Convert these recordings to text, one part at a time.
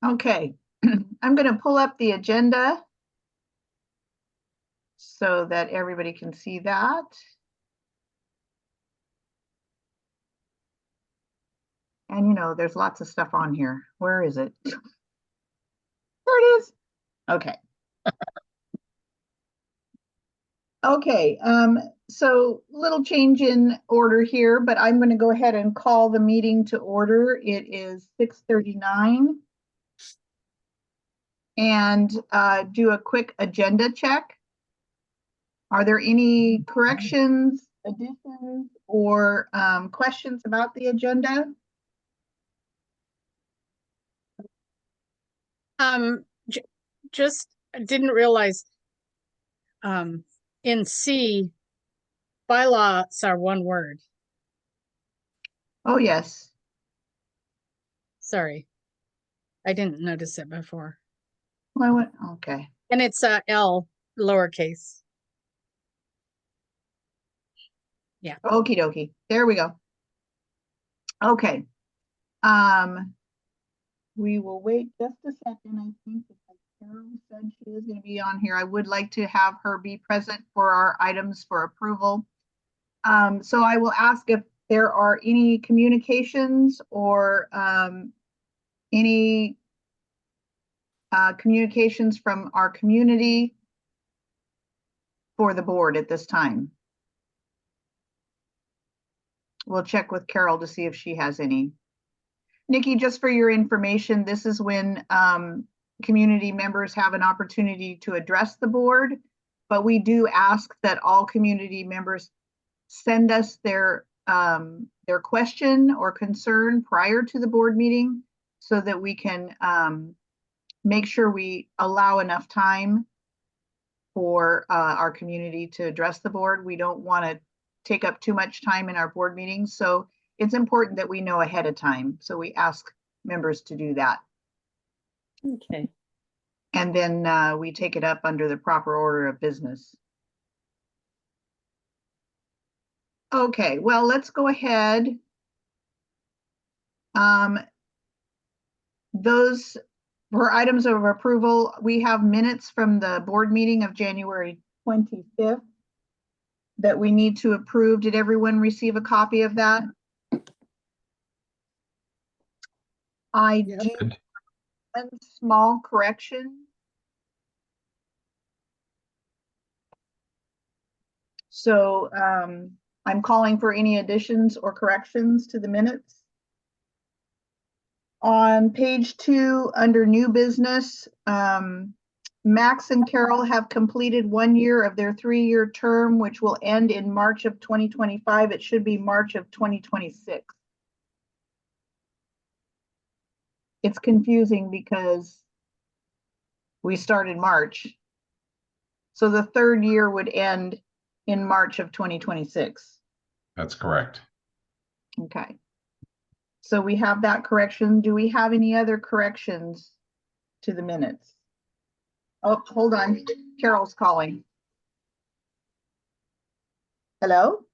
Okay, I'm going to pull up the agenda so that everybody can see that. And you know, there's lots of stuff on here. Where is it? There it is. Okay. Okay, so little change in order here, but I'm going to go ahead and call the meeting to order. It is 6:39. And do a quick agenda check. Are there any corrections, additions, or questions about the agenda? Just didn't realize in C, bylaws are one word. Oh, yes. Sorry. I didn't notice it before. Well, okay. And it's L lowercase. Yeah. Okie dokie. There we go. Okay. We will wait just a second. I think that Carol said she was going to be on here. I would like to have her be present for our items for approval. So I will ask if there are any communications or any communications from our community for the board at this time. We'll check with Carol to see if she has any. Nikki, just for your information, this is when community members have an opportunity to address the board, but we do ask that all community members send us their question or concern prior to the board meeting so that we can make sure we allow enough time for our community to address the board. We don't want to take up too much time in our board meetings. So it's important that we know ahead of time. So we ask members to do that. Okay. And then we take it up under the proper order of business. Okay, well, let's go ahead. Those for items of approval, we have minutes from the board meeting of January 25th that we need to approve. Did everyone receive a copy of that? I do one small correction. So I'm calling for any additions or corrections to the minutes. On page 2, under new business, Max and Carol have completed 1 year of their 3-year term, which will end in March of 2025. It should be March of 2026. It's confusing because we started March. So the 3rd year would end in March of 2026. That's correct. Okay. So we have that correction. Do we have any other corrections to the minutes? Oh, hold on. Carol's calling. Hello?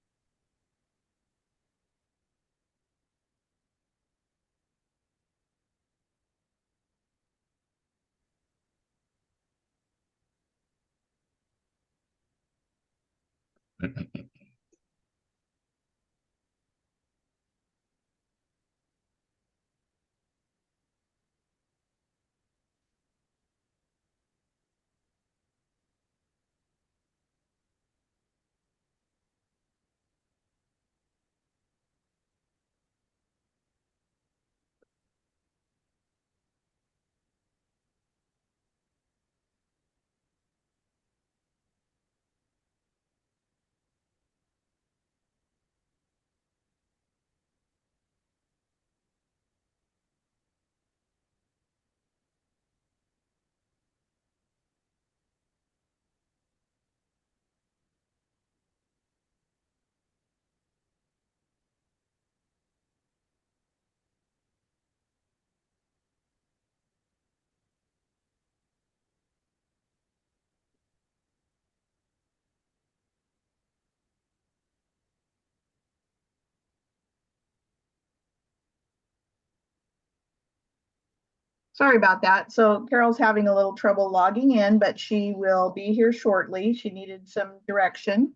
Sorry about that. So Carol's having a little trouble logging in, but she will be here shortly. She needed some direction.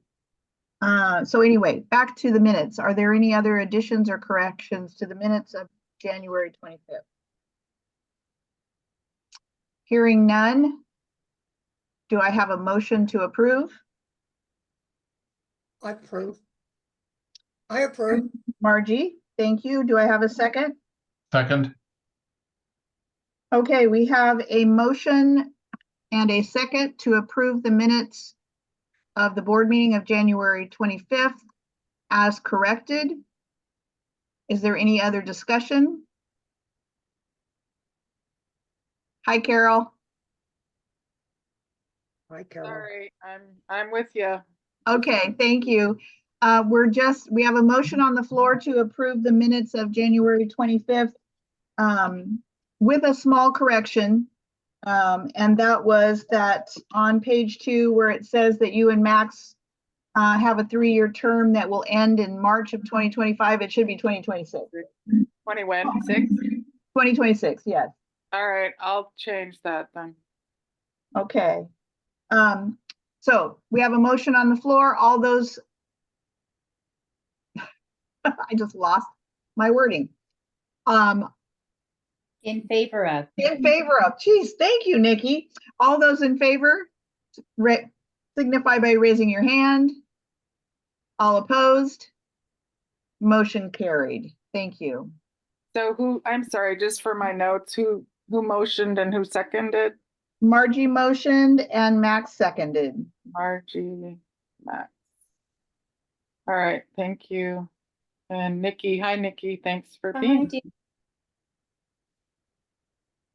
So anyway, back to the minutes. Are there any other additions or corrections to the minutes of January 25th? Hearing none. Do I have a motion to approve? I approve. I approve. Margie, thank you. Do I have a second? Second. Okay, we have a motion and a second to approve the minutes of the board meeting of January 25th as corrected. Is there any other discussion? Hi, Carol. Hi, Carol. Sorry, I'm with you. Okay, thank you. We have a motion on the floor to approve the minutes of January 25th with a small correction. And that was that on page 2 where it says that you and Max have a 3-year term that will end in March of 2025. It should be 2026. 26. 2026, yes. All right, I'll change that then. Okay. So we have a motion on the floor. All those, I just lost my wording. In favor of. In favor of, geez, thank you, Nikki. All those in favor, signify by raising your hand. All opposed? Motion carried. Thank you. So I'm sorry, just for my notes, who motioned and who seconded? Margie motioned and Max seconded. Margie, Max. All right, thank you. And Nikki, hi Nikki, thanks for being.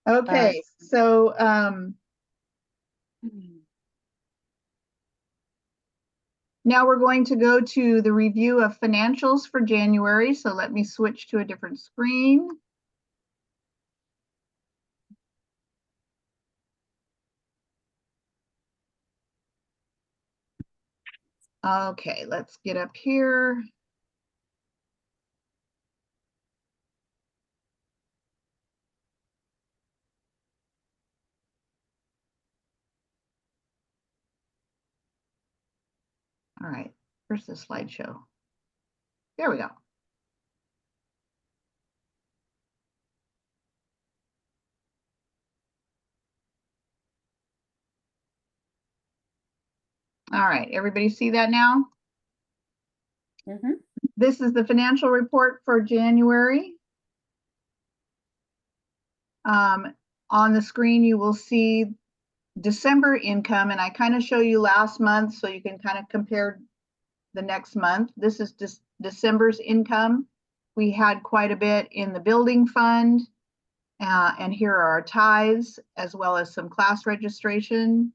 Okay, so now we're going to go to the review of financials for January. So let me switch to a different screen. Okay, let's get up here. All right, where's the slideshow? There we go. All right, everybody see that now? This is the financial report for January. On the screen, you will see December income, and I kind of show you last month so you can kind of compare the next month. This is just December's income. We had quite a bit in the building fund, and here are our tithes, as well as some class registration.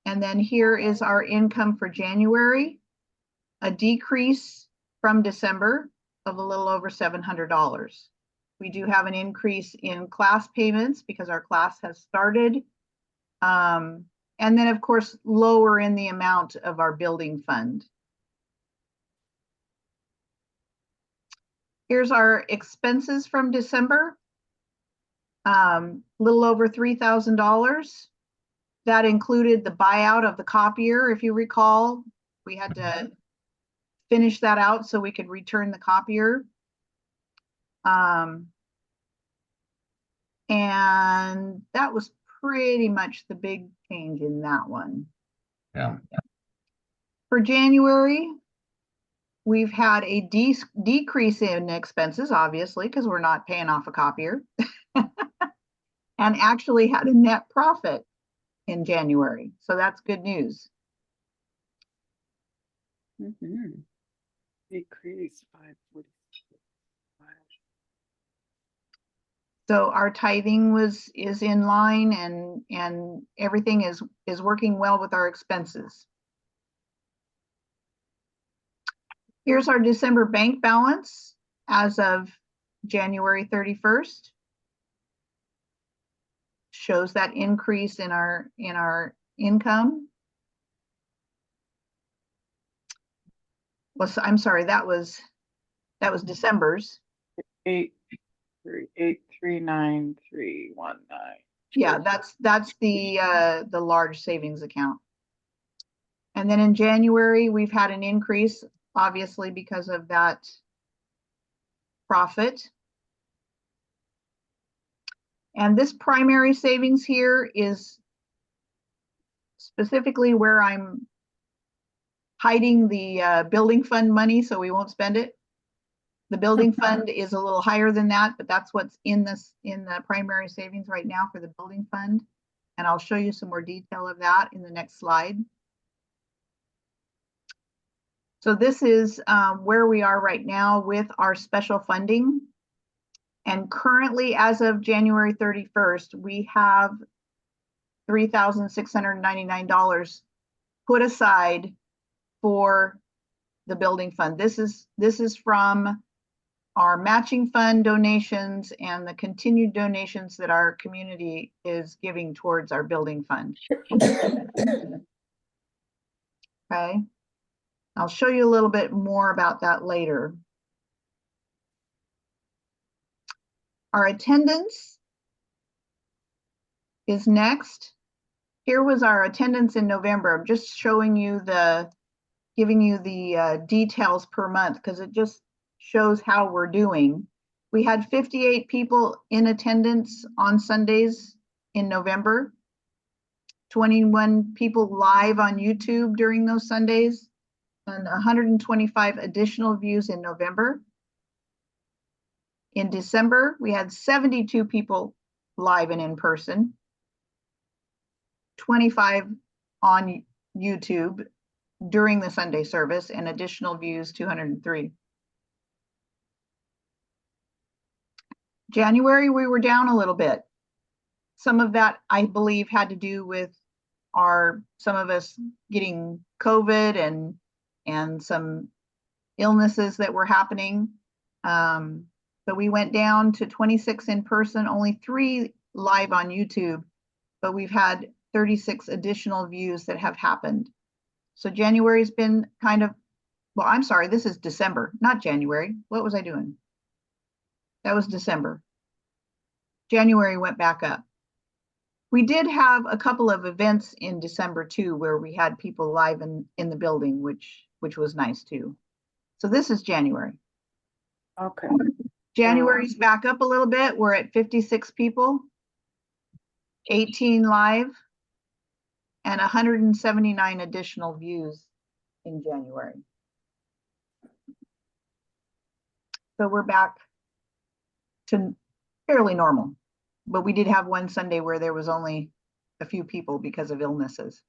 And then here is our income for January, a decrease from December of a little over $700. We do have an increase in class payments because our class has started. And then, of course, lower in the amount of our building fund. Here's our expenses from December. Little over $3,000. That included the buyout of the copier. If you recall, we had to finish that out so we could return the copier. And that was pretty much the big change in that one. Yeah. For January, we've had a decrease in expenses, obviously, because we're not paying off a copier, and actually had a net profit in January. So that's good news. Decrease 540. So our tithing is in line, and everything is working well with our expenses. Here's our December bank balance as of January 31st. Shows that increase in our income. Well, I'm sorry, that was December's. 838 139,319. Yeah, that's the large savings account. And then in January, we've had an increase, obviously, because of that profit. And this primary savings here is specifically where I'm hiding the building fund money so we won't spend it. The building fund is a little higher than that, but that's what's in the primary savings right now for the building fund. And I'll show you some more detail of that in the next slide. So this is where we are right now with our special funding. And currently, as of January 31st, we have $3,699 put aside for the building fund. This is from our matching fund donations and the continued donations that our community is giving towards our building fund. Okay. I'll show you a little bit more about that later. Our attendance is next. Here was our attendance in November. I'm just showing you giving you the details per month because it just shows how we're doing. We had 58 people in attendance on Sundays in November, 21 people live on YouTube during those Sundays, and 125 additional views in November. In December, we had 72 people live and in person, 25 on YouTube during the Sunday service, and additional views 203. January, we were down a little bit. Some of that, I believe, had to do with some of us getting COVID and some illnesses that were happening. But we went down to 26 in person, only 3 live on YouTube, but we've had 36 additional views that have happened. So January's been kind of, well, I'm sorry, this is December, not January. What was I doing? That was December. January went back up. We did have a couple of events in December too, where we had people live in the building, which was nice too. So this is January. Okay. January's back up a little bit. We're at 56 people, 18 live, and 179 additional views in January. So we're back to fairly normal, but we did have one Sunday where there was only a few people because of illnesses.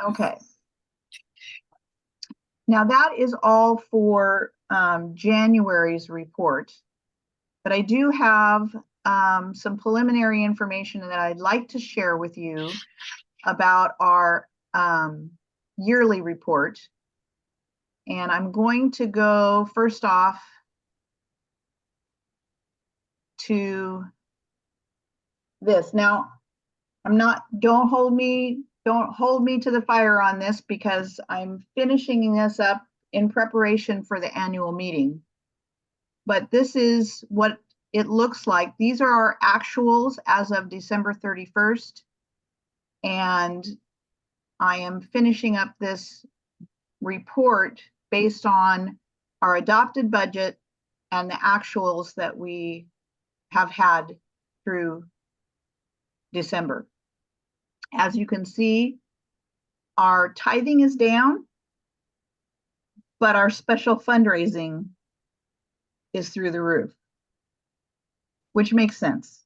Okay. Now that is all for January's report, but I do have some preliminary information that I'd like to share with you about our yearly report. And I'm going to go first off to this. Now, don't hold me to the fire on this because I'm finishing this up in preparation for the annual meeting. But this is what it looks like. These are our actuals as of December 31st. And I am finishing up this report based on our adopted budget and the actuals that we have had through December. As you can see, our tithing is down, but our special fundraising is through the roof, which makes sense.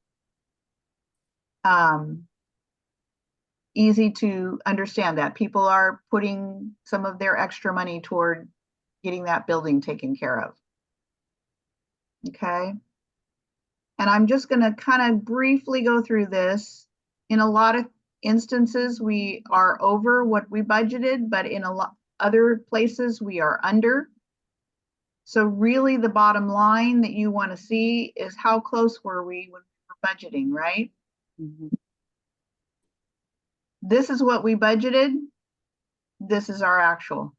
Easy to understand that people are putting some of their extra money toward getting that building taken care of. Okay. And I'm just going to kind of briefly go through this. In a lot of instances, we are over what we budgeted, but in a lot other places we are under. So really the bottom line that you want to see is how close were we when we were budgeting, right? Mhm. This is what we budgeted. This is our actual.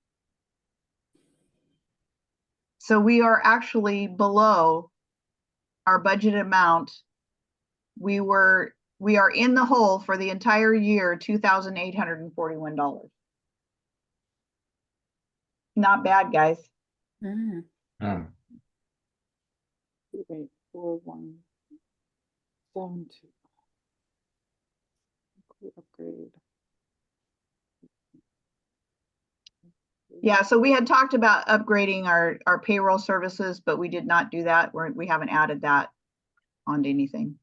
So we are actually below our budget amount, we are in the hole for the entire year, $2,841. Not bad, guys. Mm, Yeah. 284172. Upgrade. Yeah, so we had talked about upgrading our payroll services, but we did not do that. We haven't added that onto anything.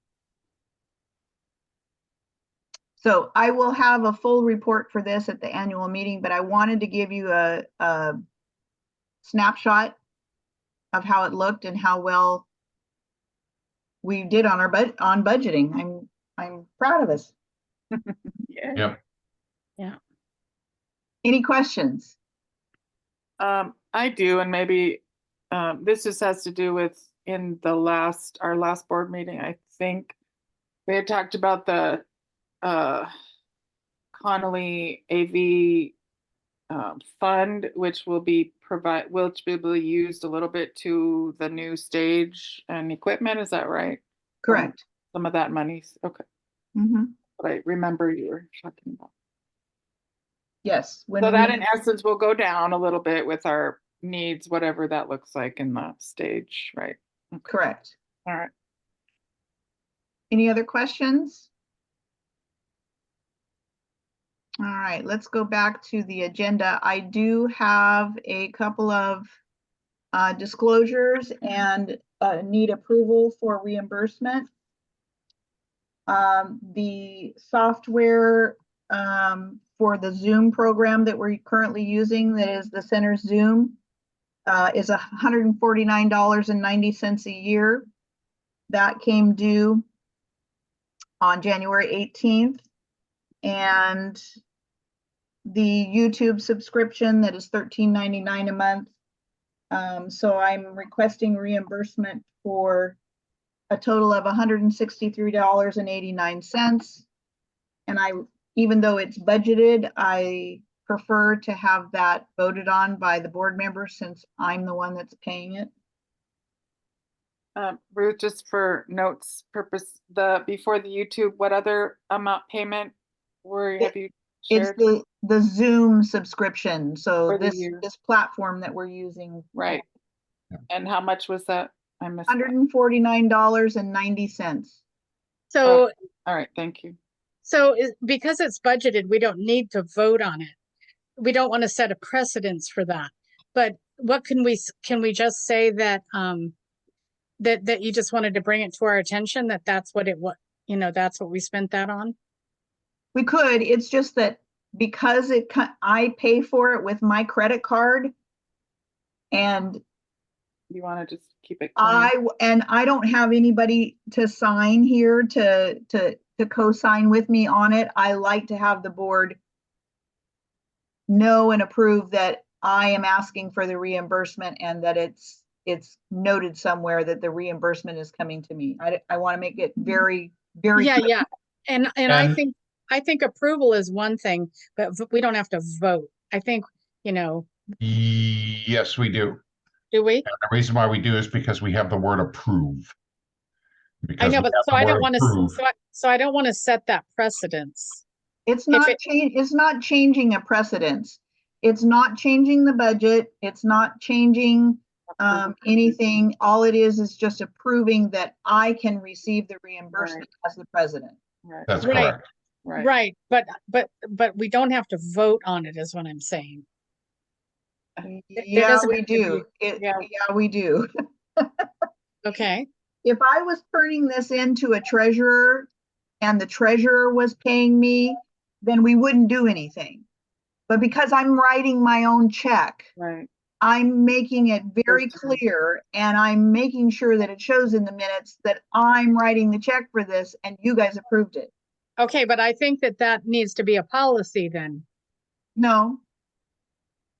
So I will have a full report for this at the annual meeting, but I wanted to give you a snapshot of how it looked and how well we did on our budgeting. I'm proud of us. Yeah. Yep. Any questions? I do, and maybe this just has to do with in our last board meeting, I think we had talked about the Connolly AV fund, which will be used a little bit to the new stage and equipment. Is that right? Correct. Some of that money's okay. Mhm. But I remember you were talking about. Yes. When So that we- in essence will go down a little bit with our needs, whatever that looks like in the stage, right? Correct. All right. Any other questions? All right, let's go back to the agenda. I do have a couple of disclosures and need approval for reimbursement. The software for the Zoom program that we're currently using, that is the Center Zoom, is $149.90 a year. That came due on January 18th. And the YouTube subscription, that is $13.99 a month. So I'm requesting reimbursement for a total of $163.89. And even though it's budgeted, I prefer to have that voted on by the board members since I'm the one that's paying it. Ruth, just for notes purpose, before the YouTube, what other amount payment have you It's shared? the Zoom subscription. So For the this year. platform that we're using. Right. Yeah. And how much was that? I missed that. $149.90. So, All right, thank you. because it's budgeted, we don't need to vote on it. We don't want to set a precedence for that. But what can we just say that, that you just wanted to bring it to our attention, that's what that's what we spent that on? We could, it's just that because I pay for it with my credit card, and You want to just keep it clean? I don't have anybody to sign here to co-sign with me on it. I like to have the board know and approve that I am asking for the reimbursement and that it's noted somewhere that the reimbursement is coming to me. I want to make it very, very Yeah, clear. yeah. And And- I think approval is one thing, but we don't have to vote. I think, Yes, we do. do we? And the reason why we do is because we have the word approve. I Because know, we but have so the I don't word want to, approve. so I don't want to set that precedence. It's not it's not changing a precedence. It's not changing the budget. It's not changing anything. All it is just approving that I can receive the reimbursement as the president. Right, That's Right. correct. right. Right, but we don't have to vote on it, is what I'm saying. Yeah, doesn't we have to do. Yeah. Yeah, we do. Okay, If I was turning this into a treasurer and the treasurer was paying me, then we wouldn't do anything. But because I'm writing my own check, Right. I'm making it very Personal. clear, and I'm making sure that it shows in the minutes that I'm writing the check for this and you guys approved it. okay, but I think that needs to be a policy then. No,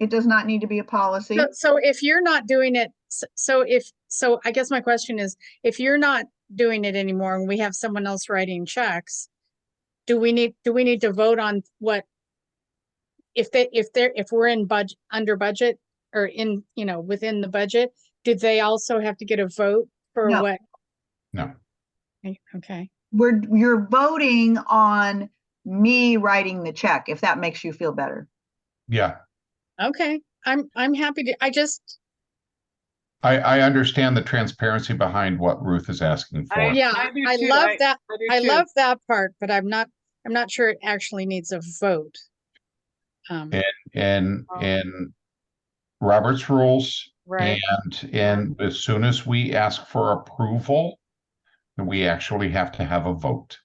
it does not need to be a policy. So if you're not doing it, so I guess my question is, if you're not doing it anymore and we have someone else writing checks, do we need to vote on what, if we're in budget, under budget, or within the budget, did they also have to get a vote for No. what? No. Okay, You're voting on me writing the check, if that makes you feel better. Yeah, okay, I'm happy to, I understand the transparency behind what Ruth is asking for. yeah, do I too. love that. do I too. love that part, but I'm not sure it actually needs a vote. And in Um, Robert's rules, Right. and as soon as we ask for approval, then we actually have to have a vote.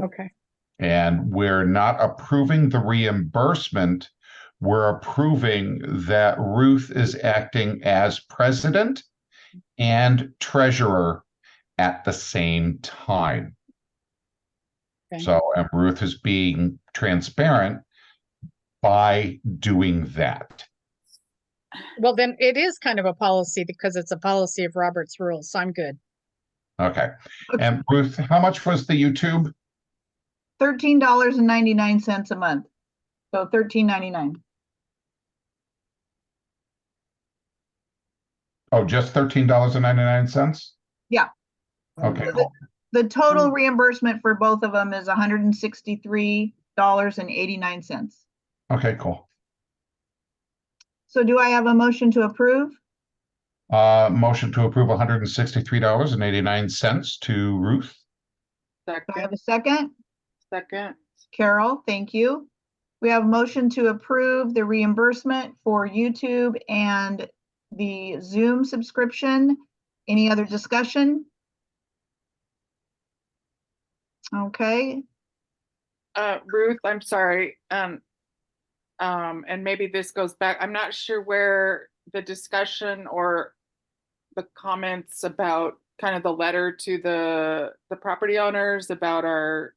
Okay, And we're not approving the reimbursement. We're approving that Ruth is acting as president and treasurer at the same time. Okay. So, and Ruth is being transparent by doing that. well, then it is kind of a policy because it's a policy of Robert's rules, so I'm good. Okay. And Ruth, how much was the YouTube? $13.99 a month. So $13.99. Oh, just $13.99? Yeah. Okay, So cool. The total reimbursement for both of them is $163.89. Okay, cool. So do I have a motion to approve? Motion to approve $163.89 to Ruth. Do I have Second, a second? second. Carol, thank you. We have a motion to approve the reimbursement for YouTube and the Zoom subscription. Any other discussion? Okay, Ruth, I'm sorry. And maybe this goes back, I'm not sure where the discussion or the comments about kind of the letter to the property owners about our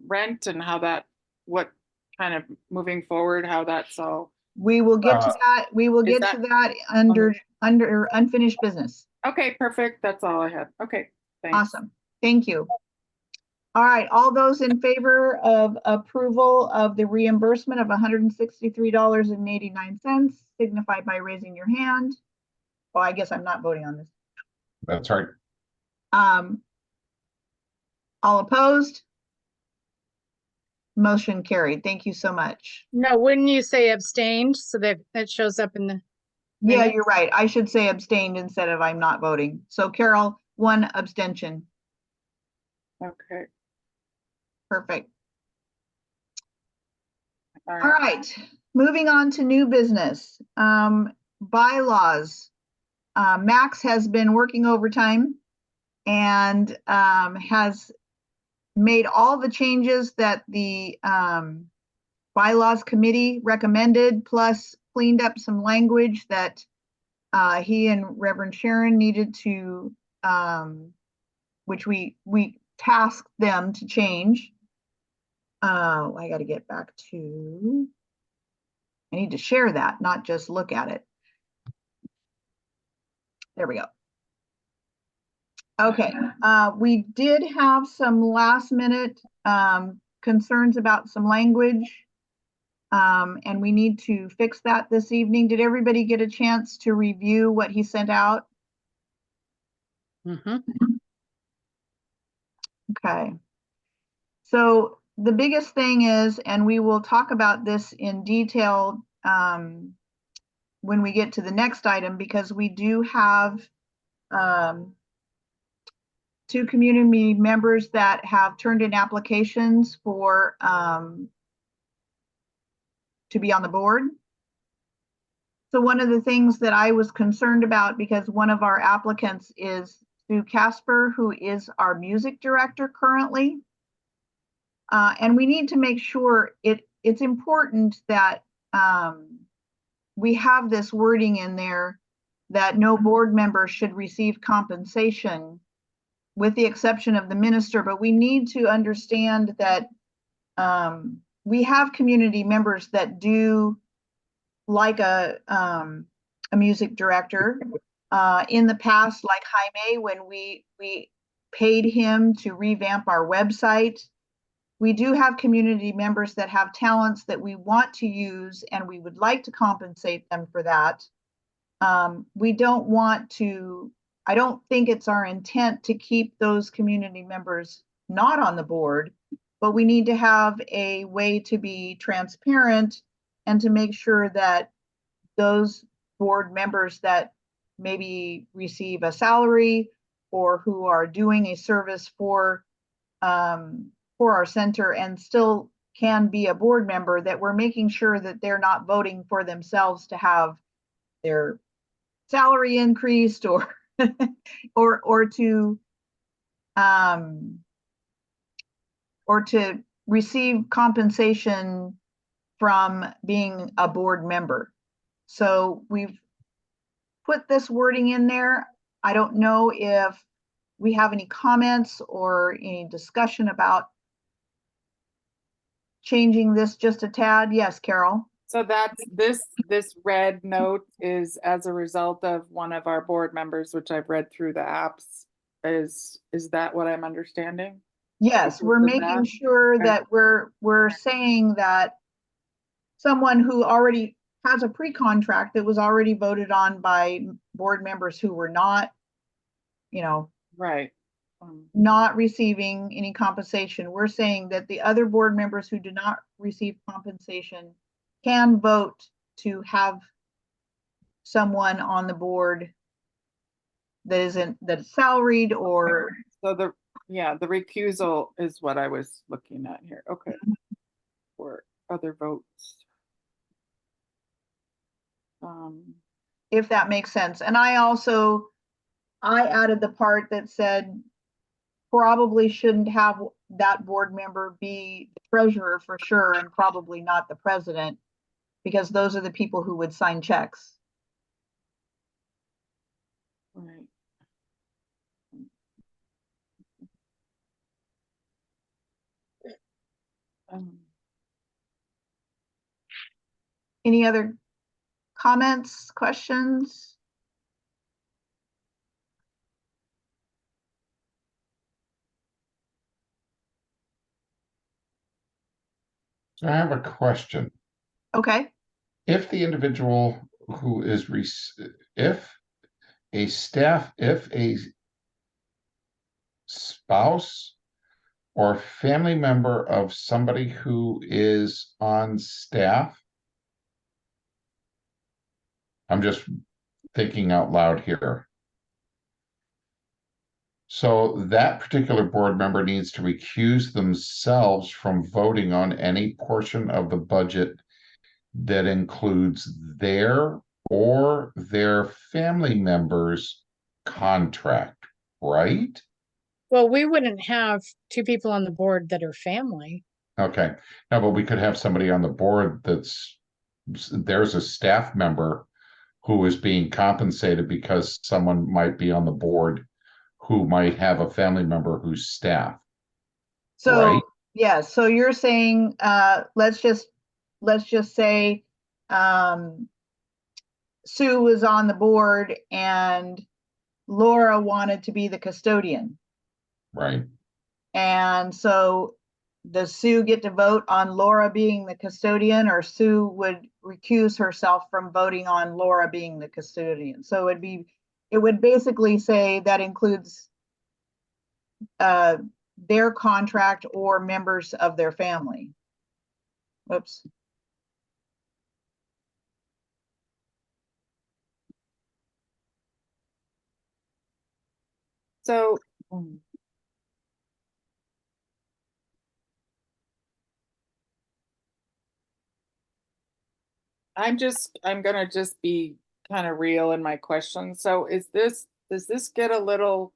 rent and how that, what kind of moving forward, how that's all. we will get to that. We will Is get to that under unfinished business. Okay, perfect. That's all I had. Okay, thanks. Awesome. Thank you. All right, all those in favor of approval of the reimbursement of $163.89 signify by raising your hand. Oh, I guess I'm not voting on this. That's right. All opposed? Motion carried. Thank you so much. No, wouldn't you say abstained so that it shows up in the, Yeah, Minutes? you're right. I should say abstained instead of I'm not voting. So Carol, 1 abstention. Okay, Perfect. all All right. right, moving on to new business. Bylaws. Max has been working overtime and has made all the changes that the bylaws committee recommended, plus cleaned up some language that he and Reverend Sharon needed to, which we tasked them to change. I got to get back to, I need to share that, not just look at it. There we go. Okay, we did have some last minute concerns about some language. And we need to fix that this evening. Did everybody get a chance to review what he sent out? Mhm. Okay. So the biggest thing is, and we will talk about this in detail when we get to the next item, because we do have 2 community members that have turned in applications for to be on the board. So one of the things that I was concerned about, because one of our applicants is Sue Casper, who is our music director currently. And we need to make sure it's important that we have this wording in there that no board member should receive compensation, with the exception of the minister. But we need to understand that we have community members that do like a music director. In the past, like Jaime, when we paid him to revamp our website. We do have community members that have talents that we want to use, and we would like to compensate them for that. We don't want to I don't think it's our intent to keep those community members not on the board, but we need to have a way to be transparent and to make sure that those board members that maybe receive a salary or who are doing a service for our center and still can be a board member, that we're making sure that they're not voting for themselves to have their salary increased or to receive compensation from being a board member. So we've put this wording in there. I don't know if we have any comments or any discussion about changing this just a tad. Yes, Carol? So that's this red note is as a result of one of our board members, which I've read through the apps. Is that what I'm understanding? Yes, we're Because of making that? sure Okay. that we're saying that someone who already has a pre-contract that was already voted on by board members who were not, Right. not receiving any compensation. We're saying that the other board members who do not receive compensation can vote to have someone on the board that's salaried or, So the recusal is what I was looking at here. Okay. For other votes. if that makes sense. And I added the part that said probably shouldn't have that board member be the treasurer for sure, and probably not the president, because those are the people who would sign checks. Right. Any other comments, questions? So I have a question. Okay, If the individual who is, if a spouse or family member of somebody who is on staff, I'm just thinking out loud here. So that particular board member needs to recuse themselves from voting on any portion of the budget that includes their or their family member's contract, right? Well, we wouldn't have two people on the board that are family. Okay, no, but we could have somebody on the board there's a staff member who is being compensated because someone might be on the board who might have a family member who's staff. so Right. yeah, so you're saying let's just say Sue was on the board and Laura wanted to be the custodian. Right. And so does Sue get to vote on Laura being the custodian, or Sue would recuse herself from voting on Laura being the custodian? So it would basically say that includes their contract or members of their family. Whoops. So. I'm gonna just be kind of real in my question. So does this get a little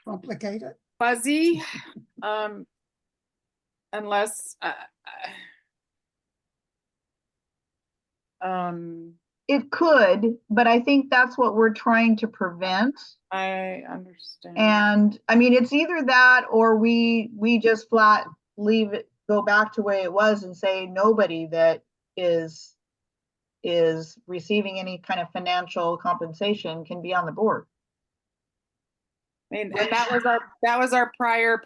Complicated. fuzzy? Unless, It could, but I think that's what we're trying to prevent. I understand. And I mean, it's either that or we just flat leave it, go back to where it was and say nobody that is receiving any kind of financial compensation can be on the board. And that was our prior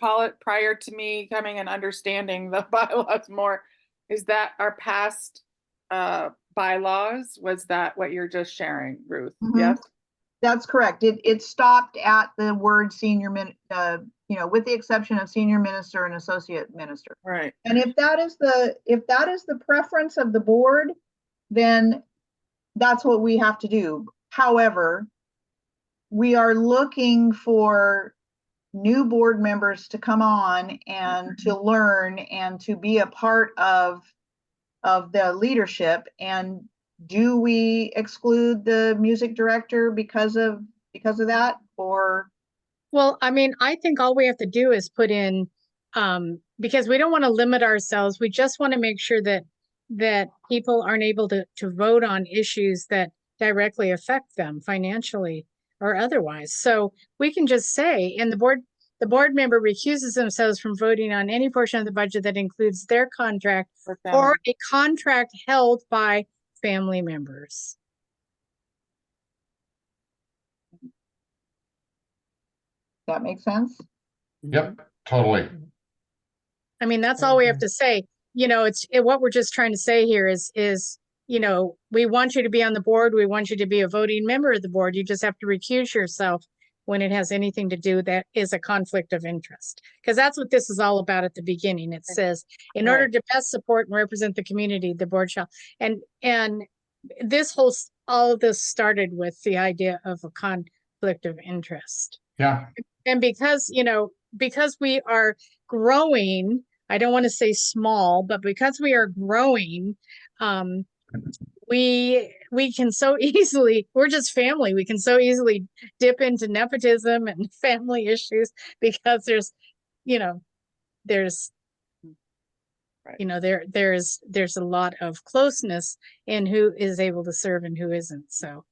to me coming and understanding the bylaws more. Is that our past bylaws? Was that what you're just sharing, Ruth? Mhm. Yes. That's correct. It stopped at the word with the exception of senior minister and associate minister. Right. And if that is the preference of the board, then that's what we have to do. However, we are looking for new board members to come on and to learn and to be a part of the leadership. And do we exclude the music director because of that, or? Well, I mean, I think all we have to do is put in, because we don't want to limit ourselves. We just want to make sure that people aren't able to vote on issues that directly affect them financially or otherwise. So we can just say, and the board member recuses themselves from voting on any portion of the budget that includes their contract For or family. a contract held by family members. That makes sense? Yep, totally. I mean, that's all we have to say. You know, what we're just trying to say here is, you know, we want you to be on the board. We want you to be a voting member of the board. You just have to recuse yourself when it has anything to do that is a conflict of interest. Because that's what this is all about at the beginning. It says, in order Right. to best support and represent the community, the board shall, and all of this started with the idea of a conflict of interest. Yeah, And because, you know, because we are growing, I don't want to say small, but because we are growing, we can so easily, we're just family. We can so easily dip into nepotism and family issues because there's Right. you know, there's a lot of closeness in who is able to serve and who isn't. So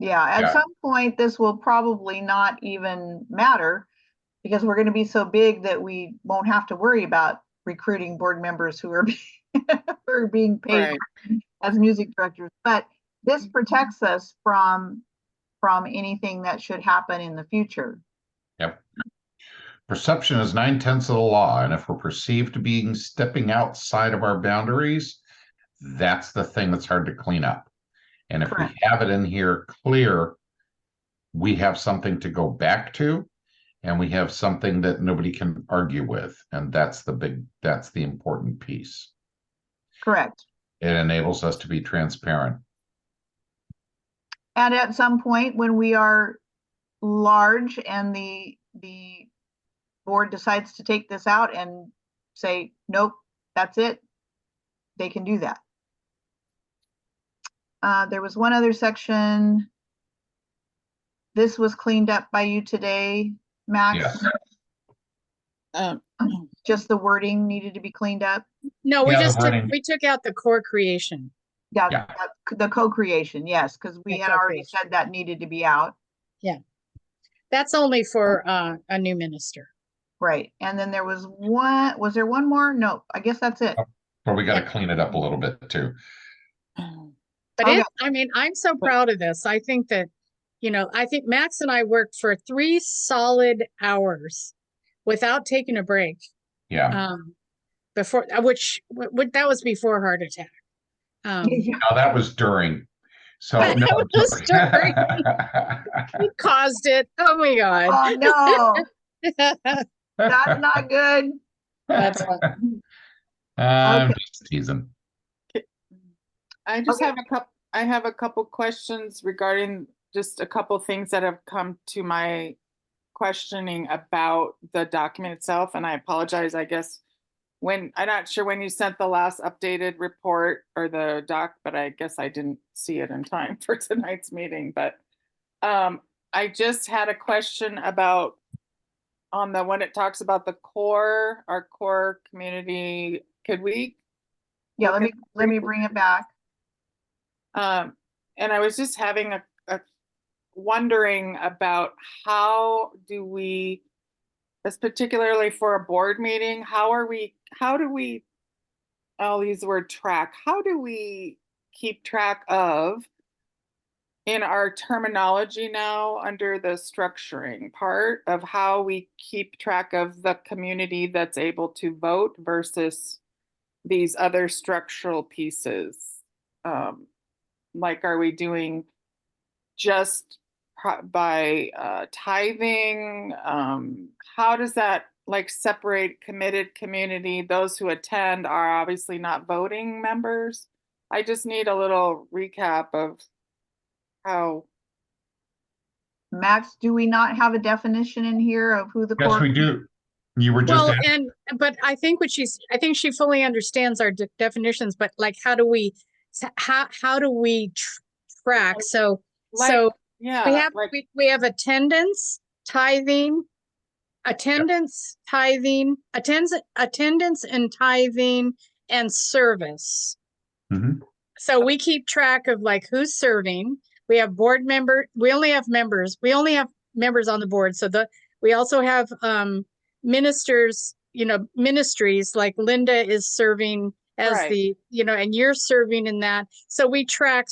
Yeah, at Yeah. some point, this will probably not even matter because we're going to be so big that we won't have to worry about recruiting board members who are who are being paid Right. as music directors. But this protects us from anything that should happen in the future. yep. Perception is 9/10 of the law, and if we're perceived to be stepping outside of our boundaries, that's the thing that's hard to clean up. And if Correct. we have it in here clear, we have something to go back to, and we have something that nobody can argue with, and that's the important piece. Correct. It enables us to be transparent. And at some point when we are large and the board decides to take this out and say, nope, that's it, they can do that. There was one other section. This was cleaned up by you today, Max. Yes. Just the wording needed to be cleaned up. no, Yeah, the wording. we took out the core creation. Yeah, Yeah. the co-creation, yes, because we The had already co-creation. said that needed to be out. That's only for a new minister. Right. And then there was there one more? No, I guess that's it. But we got to clean it up a little bit too. But Okay. I mean, I'm so proud of this. I think that, you know, I think Max and I worked for 3 solid hours without taking a break. Yeah. Before, which that was before heart attack. No, that was during. So That no. was during. He caused it. Oh my God. Oh, no, that's not good. That's fine. I'm Okay. just teasing. I just Okay. have a couple questions regarding just a couple things that have come to my questioning about the document itself, and I apologize, I guess, I'm not sure when you sent the last updated report or the doc, but I guess I didn't see it in time for tonight's meeting, but I just had a question about when it talks about our core community, could we? Yeah, look let me bring it back. And I was just having a wondering about how do we, as particularly for a board meeting, how do we, I'll use the word track, how do we keep track of in our terminology now under the structuring part of how we keep track of the community that's able to vote versus these other structural pieces? Like, are we doing just by tithing? How does that like separate committed community? Those who attend are obviously not voting members. I just need a little recap of how. Max, do we not have a definition in here of who the Yes, core? we do. You were just Well, asking. but I think I think she fully understands our definitions, but like, how do we track? So, Like, we yeah, have, like, we have attendance, tithing, attendance and tithing and service. Mhm. So we keep track of like who's serving. We have board member, we only have members on the board. So we also have ministers, ministries, like Linda is serving as Right. and you're serving in that. So we track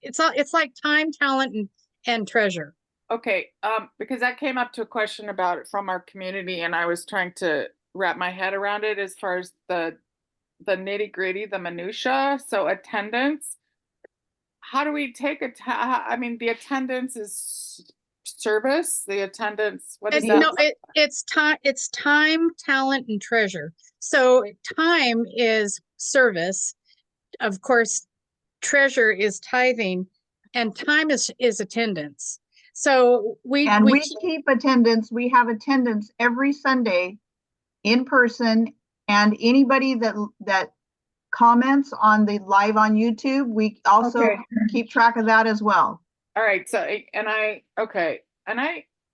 it's like time, talent, and treasure. okay, because that came up to a question about it from our community, and I was trying to wrap my head around it as far as the nitty gritty, the minutia. So attendance. How do we take I mean, the attendance is service. The attendance. What is that? No, it's time, talent, and treasure. So time is service. Of course, treasure is tithing, and time is attendance. So And we keep attendance. We have attendance every Sunday in person, and anybody that comments on the live on YouTube, we also Okay. keep track of that as well. All right. So,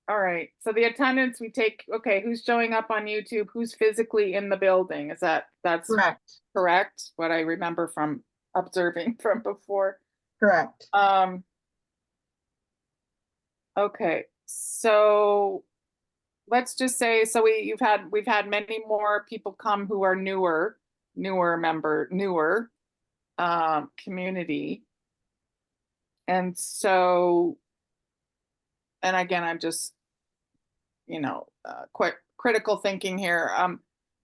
all right. So the attendance we take, okay, who's showing up on YouTube, who's physically in the building? That's Correct. correct? What I remember from observing from before. Correct. Okay. So let's just say, so we've had many more people come who are newer community. And so, and again, I'm just, quick critical thinking here.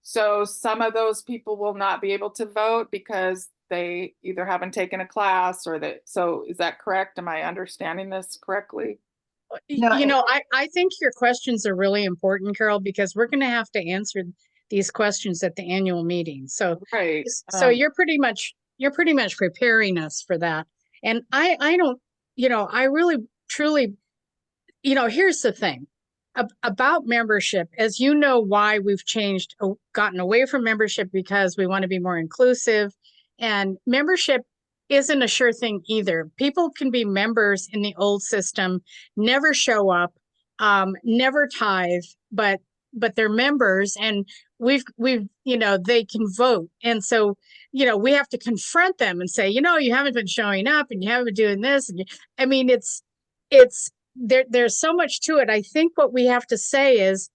So some of those people will not be able to vote because they either haven't taken a class or so is that correct? Am I understanding this correctly? No, I think your questions are really important, Carol, because we're going to have to answer these questions at the annual meeting. So, Right. so you're pretty much preparing us for that. And I don't, I really, truly, here's the thing about membership, as you know, why we've gotten away from membership, because we want to be more inclusive, and membership isn't a sure thing either. People can be members in the old system, never show up, never tithe, but they're members, and we've they can vote. And so, we have to confront them and say, you haven't been showing up and you haven't been doing this. And I mean, it's there's so much to it. I think what we have to say is,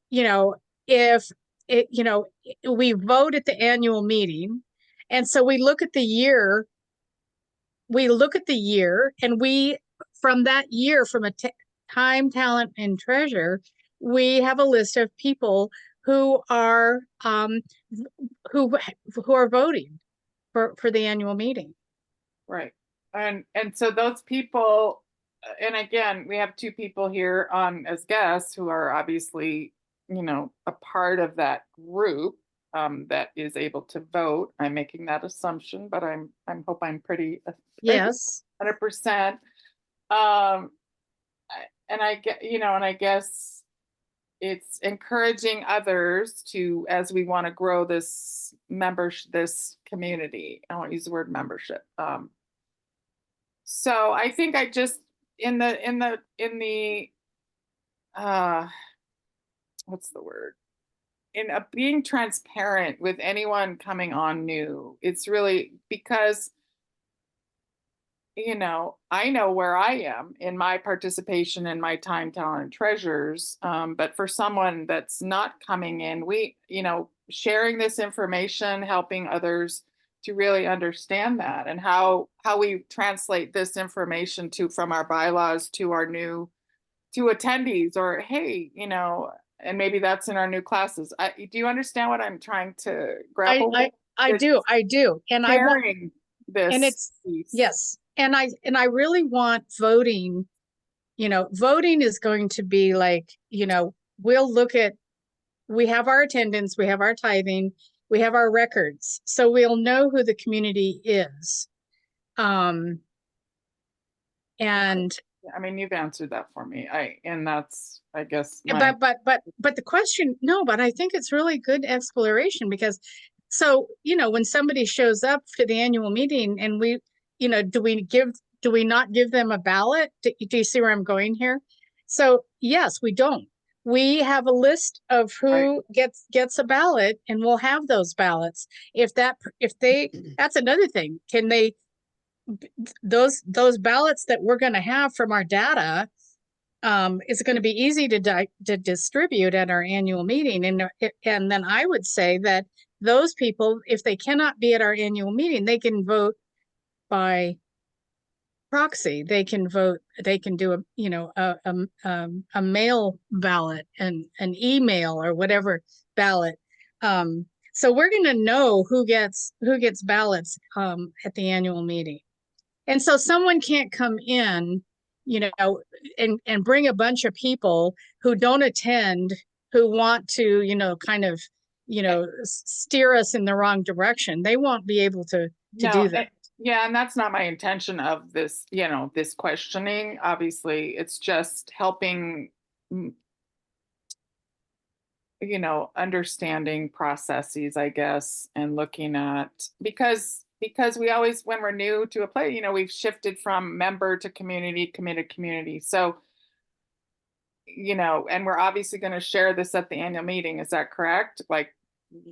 if we vote at the annual meeting, and so we look at the year, and from that year, from time, talent, and treasure, we have a list of people who are who are voting for the annual meeting. Right. And so those people, and again, we have two people here on as guests who are obviously, a part of that group that is able to vote. I'm making that assumption, but I'm hope I'm pretty Yes. 100%. And I guess it's encouraging others to, as we want to grow this this community. I won't use the word membership. So I think I just in the what's the word? In being transparent with anyone coming on new, it's really because I know where I am in my participation in my time, talent, and treasures. But for someone that's not coming in, sharing this information, helping others to really understand that, and how we translate this information from our bylaws to our to attendees, or hey, and maybe that's in our new classes. Do you understand what I'm trying to grapple with? I do. And I want this, and it's piece. Yes. And I really want voting voting is going to be like, we'll look at, we have our attendance, we have our tithing, we have our records, so we'll know who the community is. And I mean, you've answered that for me. That's, I guess, but the question, no, but I think it's really good exploration, because so, when somebody shows up to the annual meeting and we, do we not give them a ballot? Do you see where I'm going here? So yes, we don't. We have a list of who gets a ballot, and we'll have those ballots. That's another thing. Can they, those ballots that we're going to have from our data, is going to be easy to distribute at our annual meeting. And then I would say that those people, if they cannot be at our annual meeting, they can vote by proxy. They can vote, they can do a mail ballot and an email or whatever ballot. So we're going to know who gets ballots at the annual meeting. And so someone can't come in, and bring a bunch of people who don't attend, who want to, steer us in the wrong direction. They won't be able to do that. Yeah, and that's not my intention of this, this questioning. Obviously, it's just helping, understanding processes, I guess, and looking at, because we always, when we're new to a place, we've shifted from member to community, community. So, and we're obviously going to share this at the annual meeting. Is that correct? Like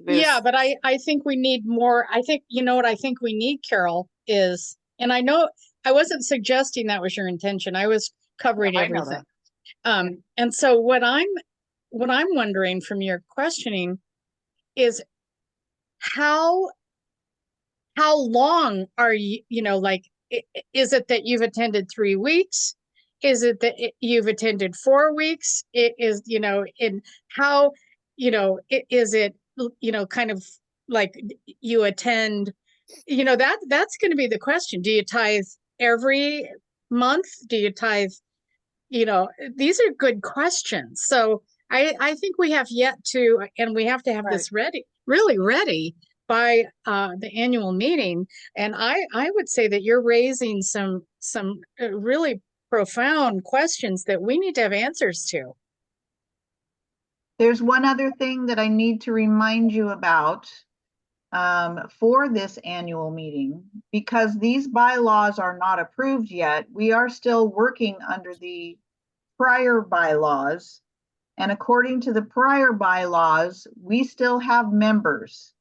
this? Yeah, but I think we need more. I think, what I think we need, Carol, is, and I know I wasn't suggesting that was your intention. I was covering everything. And so what I'm wondering from your questioning is how long are you, is it that you've attended 3 weeks? Is it that you've attended 4 weeks? It is, in how, is it, kind of like you attend, that's going to be the question. Do you tithe every month? Do you tithe, these are good questions. So I think we have yet to, and we have to have this really ready by the annual meeting. And I would say that you're raising some really profound questions that we need to have answers to. There's one other thing that I need to remind you about for this annual meeting, because these bylaws are not approved yet. We are still working under the prior bylaws. And according to the prior bylaws, we still have members.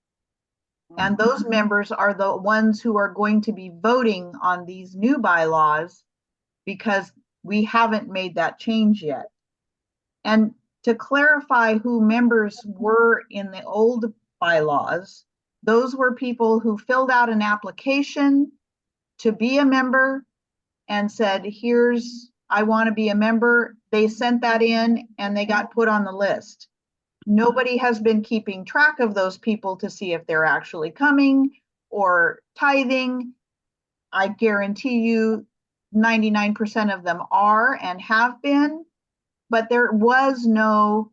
And those members are the ones who are going to be voting on these new bylaws, because we haven't made that change yet. And to clarify who members were in the old bylaws, those were people who filled out an application to be a member and said, I want to be a member. They sent that in and they got put on the list. Nobody has been keeping track of those people to see if they're actually coming or tithing. I guarantee you 99% of them are and have been, but there was no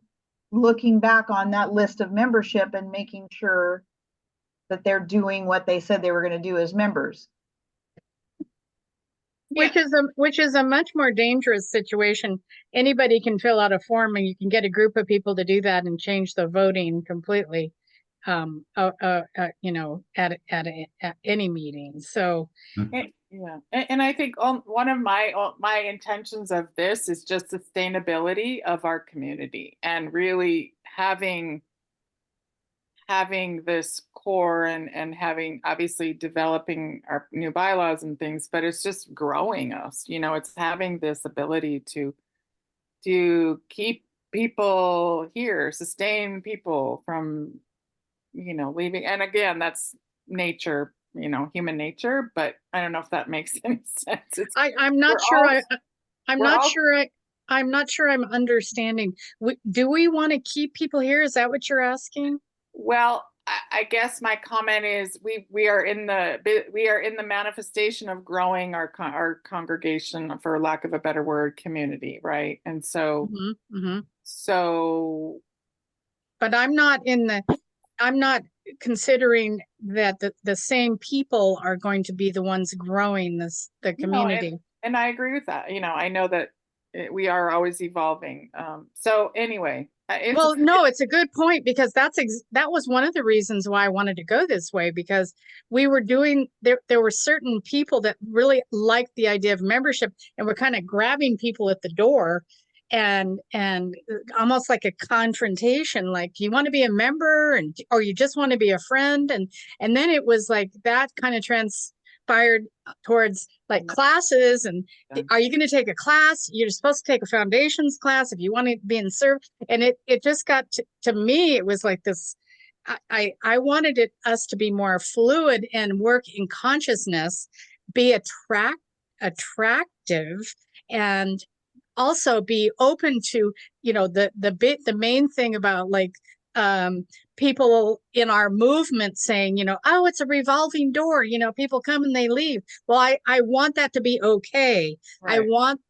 looking back on that list of membership and making sure that they're doing what they said they were going to do as members. Which is a much more dangerous situation. Anybody can fill out a form, and you can get a group of people to do that and change the voting completely, at any meeting. So, yeah, and I think one of my intentions of this is just sustainability of our community, and really having this core and having, obviously developing our new bylaws and things, but it's just growing us, it's having this ability to keep people here, sustain people from, leaving. And again, that's nature, human nature, but I don't know if that makes any sense. I'm not sure I'm understanding. Do we want to keep people here? Is that what you're asking? Well, I guess my comment is we are in the manifestation of growing our congregation, for lack of a better word, community, right? And so Mhm, mhm. so But I'm not considering that the same people are going to be the ones growing the no, community. and I agree with that. I know that we are always evolving. So anyway, Well, no, it's a good point because that was one of the reasons why I wanted to go this way, because we were doing there were certain people that really liked the idea of membership, and we're kind of grabbing people at the door and almost like a confrontation, like, you want to be a member, and or you just want to be a friend, and then it was like that kind of transpired towards like classes, and Yeah. are you going to take a class? You're supposed to take a foundations class if you want to be in serve. And it just got to me, it was like this. I wanted us to be more fluid and work in consciousness, be attractive, and also be open to, the main thing about like people in our movement saying, oh, it's a revolving door, people come and they leave. Well, I want that to be okay. I Right. want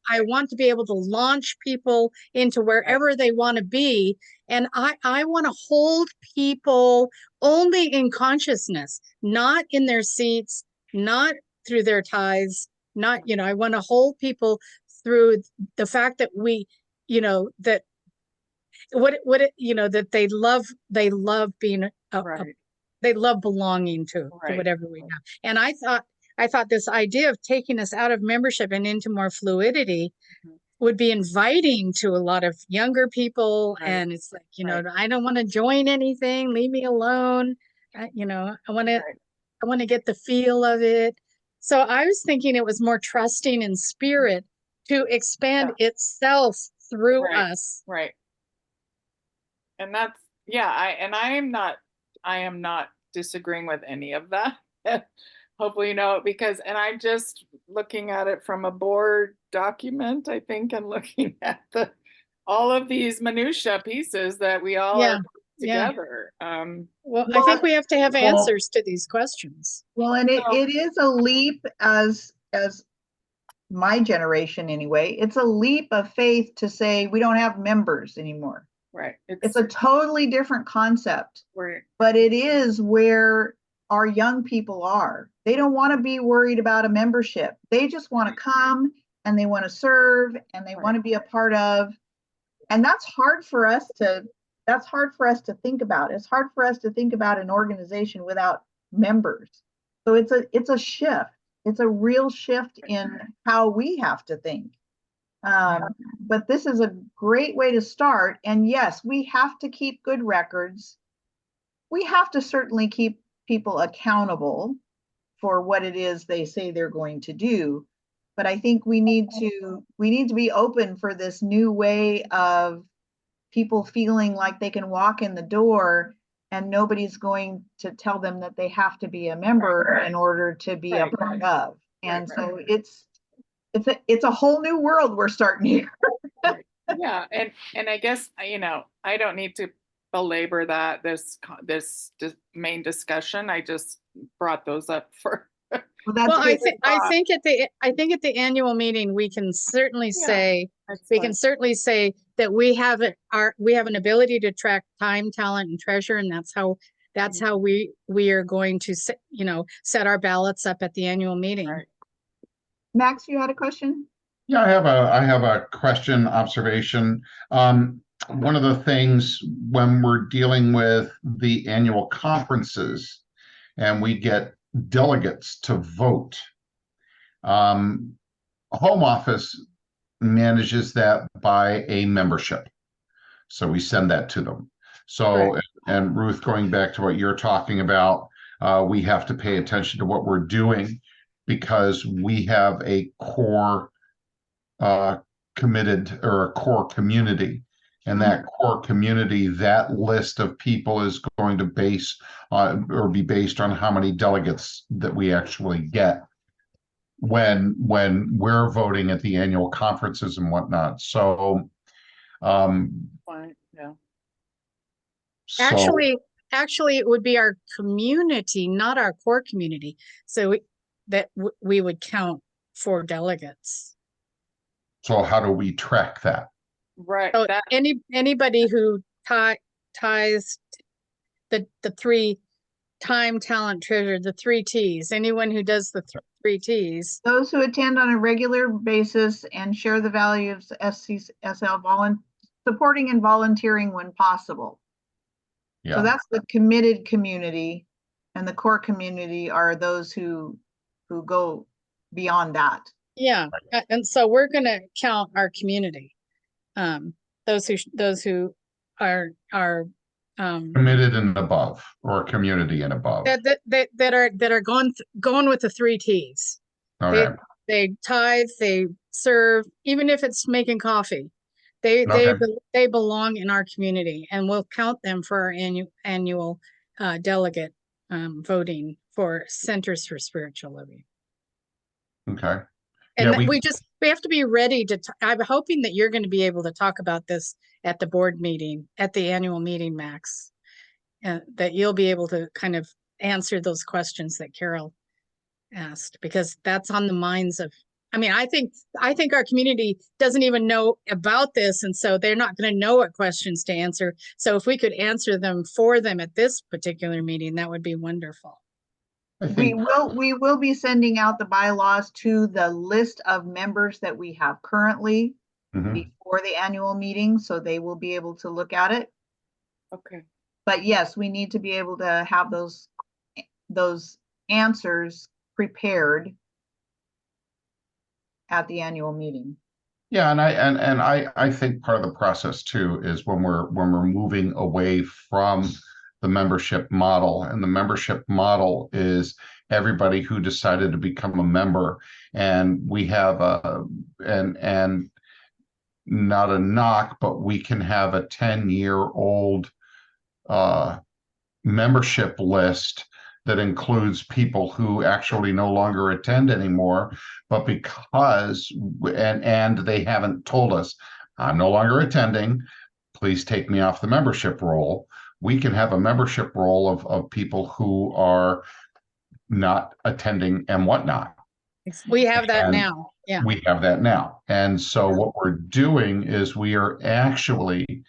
to be able to launch people into wherever they want to be. And I want to hold people only in consciousness, not in their seats, not through their ties, not, I want to hold people through the fact that that that they love being Right. they love belonging to Right. whatever we have. And I thought this idea of taking us out of membership and into more fluidity Mhm. would be inviting to a lot of younger people. Right. And it's like, Right. I don't want to join anything, leave me alone. I want to Right. I want to get the feel of it. So I was thinking it was more trusting in spirit to expand itself through Right. us. Right. And that's, yeah, I am not disagreeing with any of that. Hopefully, because, and I'm just looking at it from a board document, I think, and looking at all of these minutia pieces that we all Yeah, are yeah. together. Well, I think we have to have Well- answers to these questions. Well, and So- it is a leap as my generation anyway, it's a leap of faith to say we don't have members anymore. Right. It's a totally different concept, we're, but it is where our young people are. They don't want to be worried about a membership. They just want to come and they want to serve and they want to be a part of. And that's hard for us to think about. It's hard for us to think about an organization without members. So it's a shift. It's a real shift in how we have to think. But this is a great way to start. And yes, we have to keep good records. We have to certainly keep people accountable for what it is they say they're going to do. But I think we need to be open for this new way of people feeling like they can walk in the door and nobody's going to tell them that they have to be a member in order to be a part of. And so it's a whole new world we're starting here. yeah, and I guess I don't need to belabor this main discussion. I just brought those up for. Well, that's Well, I good. think at the annual meeting, we can certainly say That's we fine. can certainly say that we have an ability to track time, talent, and treasure, and that's how we are going to set our ballots up at the annual meeting. Right. Max, you had a question? Yeah, I have a question, observation. One of the things when we're dealing with the annual conferences and we get delegates to vote, home office manages that by a membership. So we send that to them. So, and Ruth, going back to what you're talking about, we have to pay attention to what we're doing because we have a core committed or a core community. And that core community, that list of people is going to be based on how many delegates that we actually get when we're voting at the annual conferences and whatnot. So Fine. Yeah. Actually, actually, it would be our community, not our core community. So we would count 4 delegates. So how do we track that? Right, So that, anybody who ties the 3 time, talent, treasure, the 3 T's, anyone who does the 3 T's. Those who attend on a regular basis and share the value of SCSL supporting and volunteering when possible. So Yeah, that's the committed community, and the core community are those who go beyond that. Yeah, and so we're gonna count our community. Those who are committed and above, or community and above. that are going with the 3 T's. Okay, They tithe, they serve, even if it's making coffee. They Okay. they belong in our community, and we'll count them for our annual delegate voting for Centers for Spiritual Living. okay. And Yeah, we have to be ready to, I'm hoping that you're going to be able to talk about this at the board meeting, at the annual meeting, Max. That you'll be able to kind of answer those questions that Carol asked, because that's on the minds of, I mean, I think our community doesn't even know about this, and so they're not going to know what questions to answer. So if we could answer them for them at this particular meeting, that would be wonderful. I We think, will be sending out the bylaws to the list of members that we have currently Mhm. before the annual meeting, so they will be able to look at it. okay, But yes, we need to be able to have those answers prepared at the annual meeting. Yeah, and I think part of the process too is when we're moving away from the membership model, and the membership model is everybody who decided to become a member, and we have and not a knock, but we can have a 10-year-old membership list that includes people who actually no longer attend anymore, but because and they haven't told us, I'm no longer attending, please take me off the membership roll. We can have a membership roll of people who are not attending and whatnot. We have that And now. Yeah. We have that now. And so what we're doing is we are actually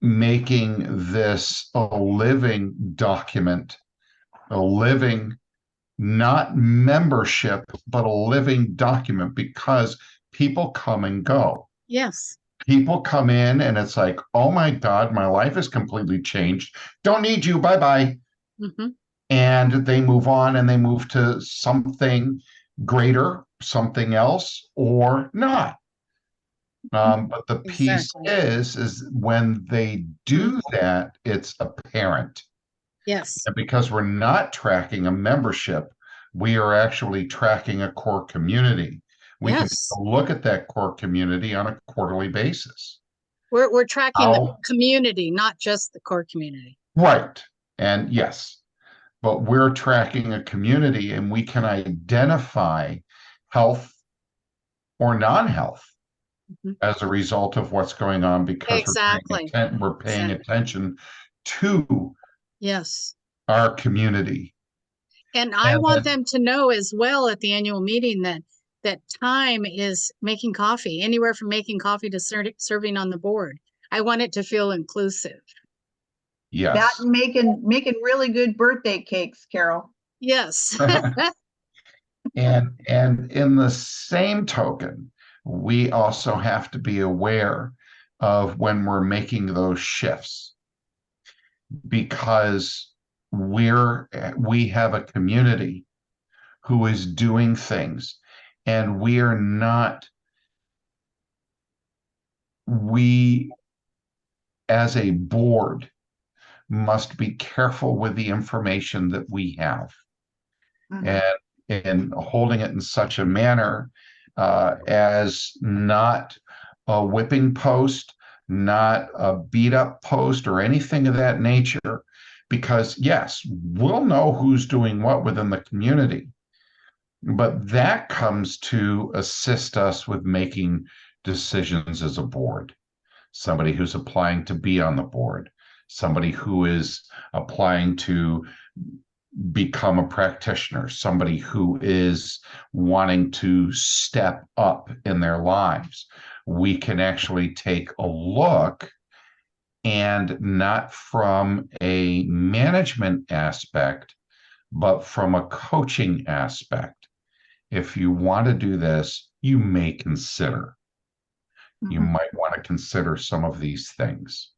making this a living document, a living, not membership, but a living document, because people come and go. Yes. People come in and it's like, oh my God, my life is completely changed. Don't need you. Bye-bye. Hmm. And they move on and they move to something greater, something else, or not. But the piece Exactly. is when they do that, it's apparent. Yes. And because we're not tracking a membership, we are actually tracking a core community. We can Yes. look at that core community on a quarterly basis. We're tracking the How- community, not just the core community. Right. And yes, but we're tracking a community, and we can identify health or non-health Mhm. as a result of what's going on, because Exactly. we're paying Exactly. attention to Yes. our community. And I And want then- them to know as well at the annual meeting that time is making coffee, anywhere from making coffee to serving on the board. I want it to feel inclusive. That Yes. making really good birthday cakes, Carol. Yes. And in the same token, we also have to be aware of when we're making those shifts, because we have a community who is doing things, and we as a board must be careful with the information that we have, Mhm. and holding it in such a manner as not a whipping post, not a beat up post, or anything of that nature. Because yes, we'll know who's doing what within the community, but that comes to assist us with making decisions as a board. Somebody who's applying to be on the board, somebody who is applying to become a practitioner, somebody who is wanting to step up in their lives. We can actually take a look, and not from a management aspect, but from a coaching aspect. If you want to do this, you may consider. You Mhm. might want to consider some of these things.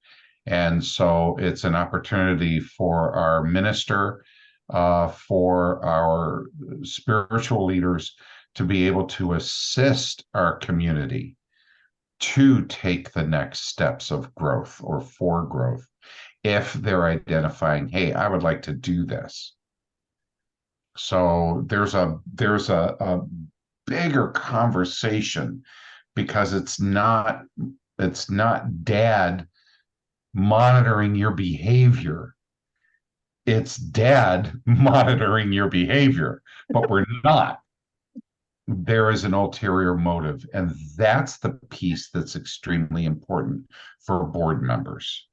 And so it's an opportunity for our minister, for our spiritual leaders to be able to assist our community to take the next steps of growth or for growth if they're identifying, hey, I would like to do this. So there's a bigger conversation, because it's not dad monitoring your behavior. It's dad monitoring your behavior, but we're not. There is an ulterior motive, and that's the piece that's extremely important for board members,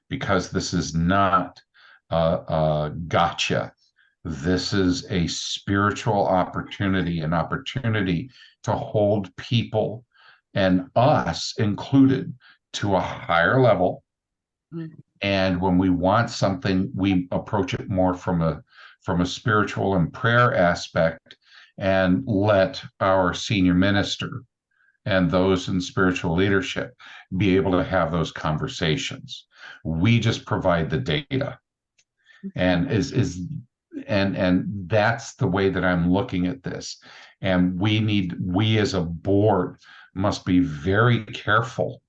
because this is not a gotcha. This is a spiritual opportunity, an opportunity to hold people, and us included, to a higher level. Mm. And when we want something, we approach it more from a spiritual and prayer aspect, and let our senior minister and those in spiritual leadership be able to have those conversations. We just provide the data, and that's the way that I'm looking at this. And we as a board must be very careful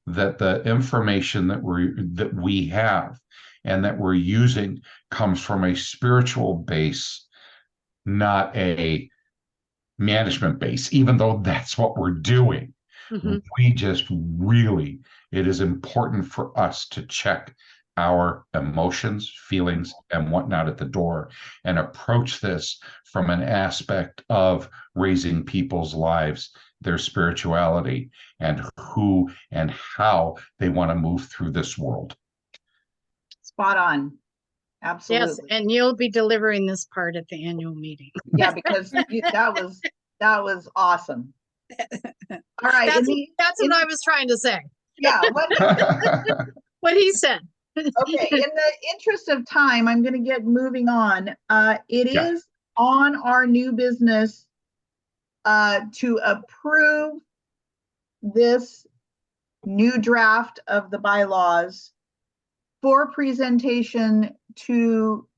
that the information that we have and that we're using comes from a spiritual base, not a management base, even though that's what we're doing. Mhm. We just really, it is important for us to check our emotions, feelings, and whatnot at the door, and approach this from an aspect of raising people's lives, their spirituality, and who and how they want to move through this world. Spot on. Yes, Absolutely. and you'll be delivering this part at the annual meeting. Yeah, because that was awesome. All right. That's what I was trying to say, Yeah. what he said. Okay. In the interest of time, I'm going to get moving on. It Yeah. is on our new business to approve this new draft of the bylaws for presentation to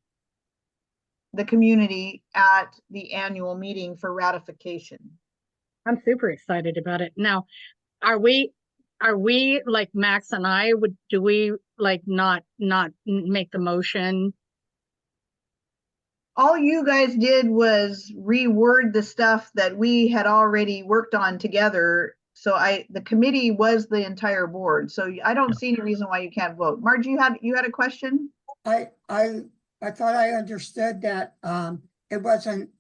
the community at the annual meeting for ratification. I'm super excited about it. Now, are we like Max and I do we like not make the motion? All you guys did was reword the stuff that we had already worked on together. So the committee was the entire board. So I don't see any reason why you can't vote. Marge, you had a question? I thought I understood that it wasn't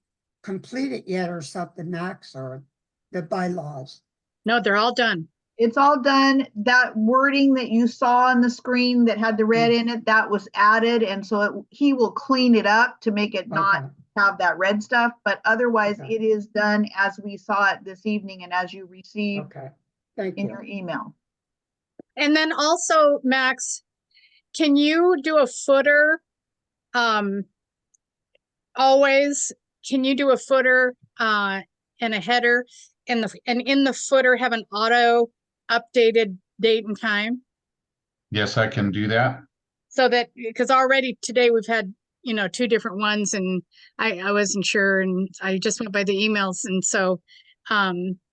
completed yet or something, Max, or the bylaws. No, they're all done. It's all done. That wording that you saw on the screen that had the red in it, that was added. And so he will clean it up to make it not Okay. have that red stuff. But otherwise, Okay. it is done as we saw it this evening and as you received Okay, thank in you. your email. And then also, Max, can you do a footer? Always, can you do a footer and a header, and in the footer have an auto updated date and time? Yes, I can do that. So that, because already today we've had, two different ones, and I wasn't sure, and I just went by the emails. And so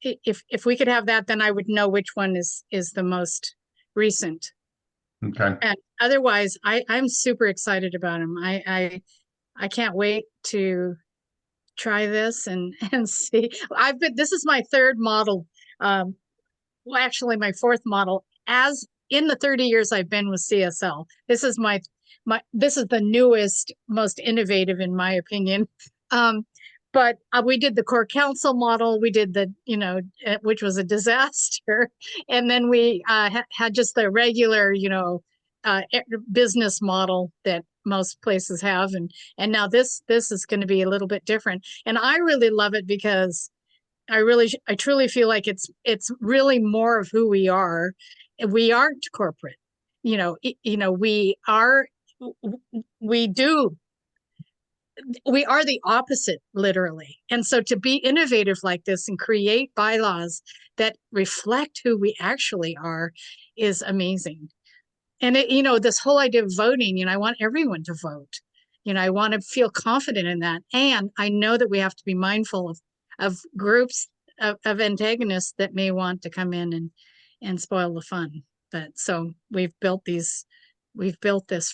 if we could have that, then I would know which one is the most recent. Okay. And otherwise, I'm super excited about them. I can't wait to try this and see. This is my third model. Well, actually my fourth model, as in the 30 years I've been with CSL. This is this is the newest, most innovative in my opinion. But we did the core council model. We did the, which was a disaster. And then we had just the regular, business model that most places have, and now this is going to be a little bit different. And I really love it because I truly feel like it's really more of who we are. We aren't corporate, we are, we do, we are the opposite, literally. And so to be innovative like this and create bylaws that reflect who we actually are is amazing. And this whole idea of voting, I want everyone to vote. I want to feel confident in that. And I know that we have to be mindful of groups of antagonists that may want to come in and spoil the fun. But so we've built this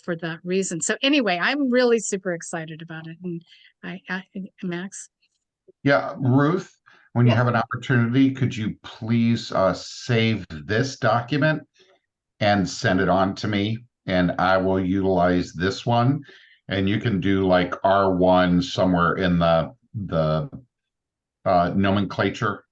for that reason. So anyway, I'm really super excited about it. And Max? Yeah, Ruth, when you Yes. have an opportunity, could you please save this document and send it on to me? And I will utilize this one. And you can do like R1 somewhere in the nomenclature.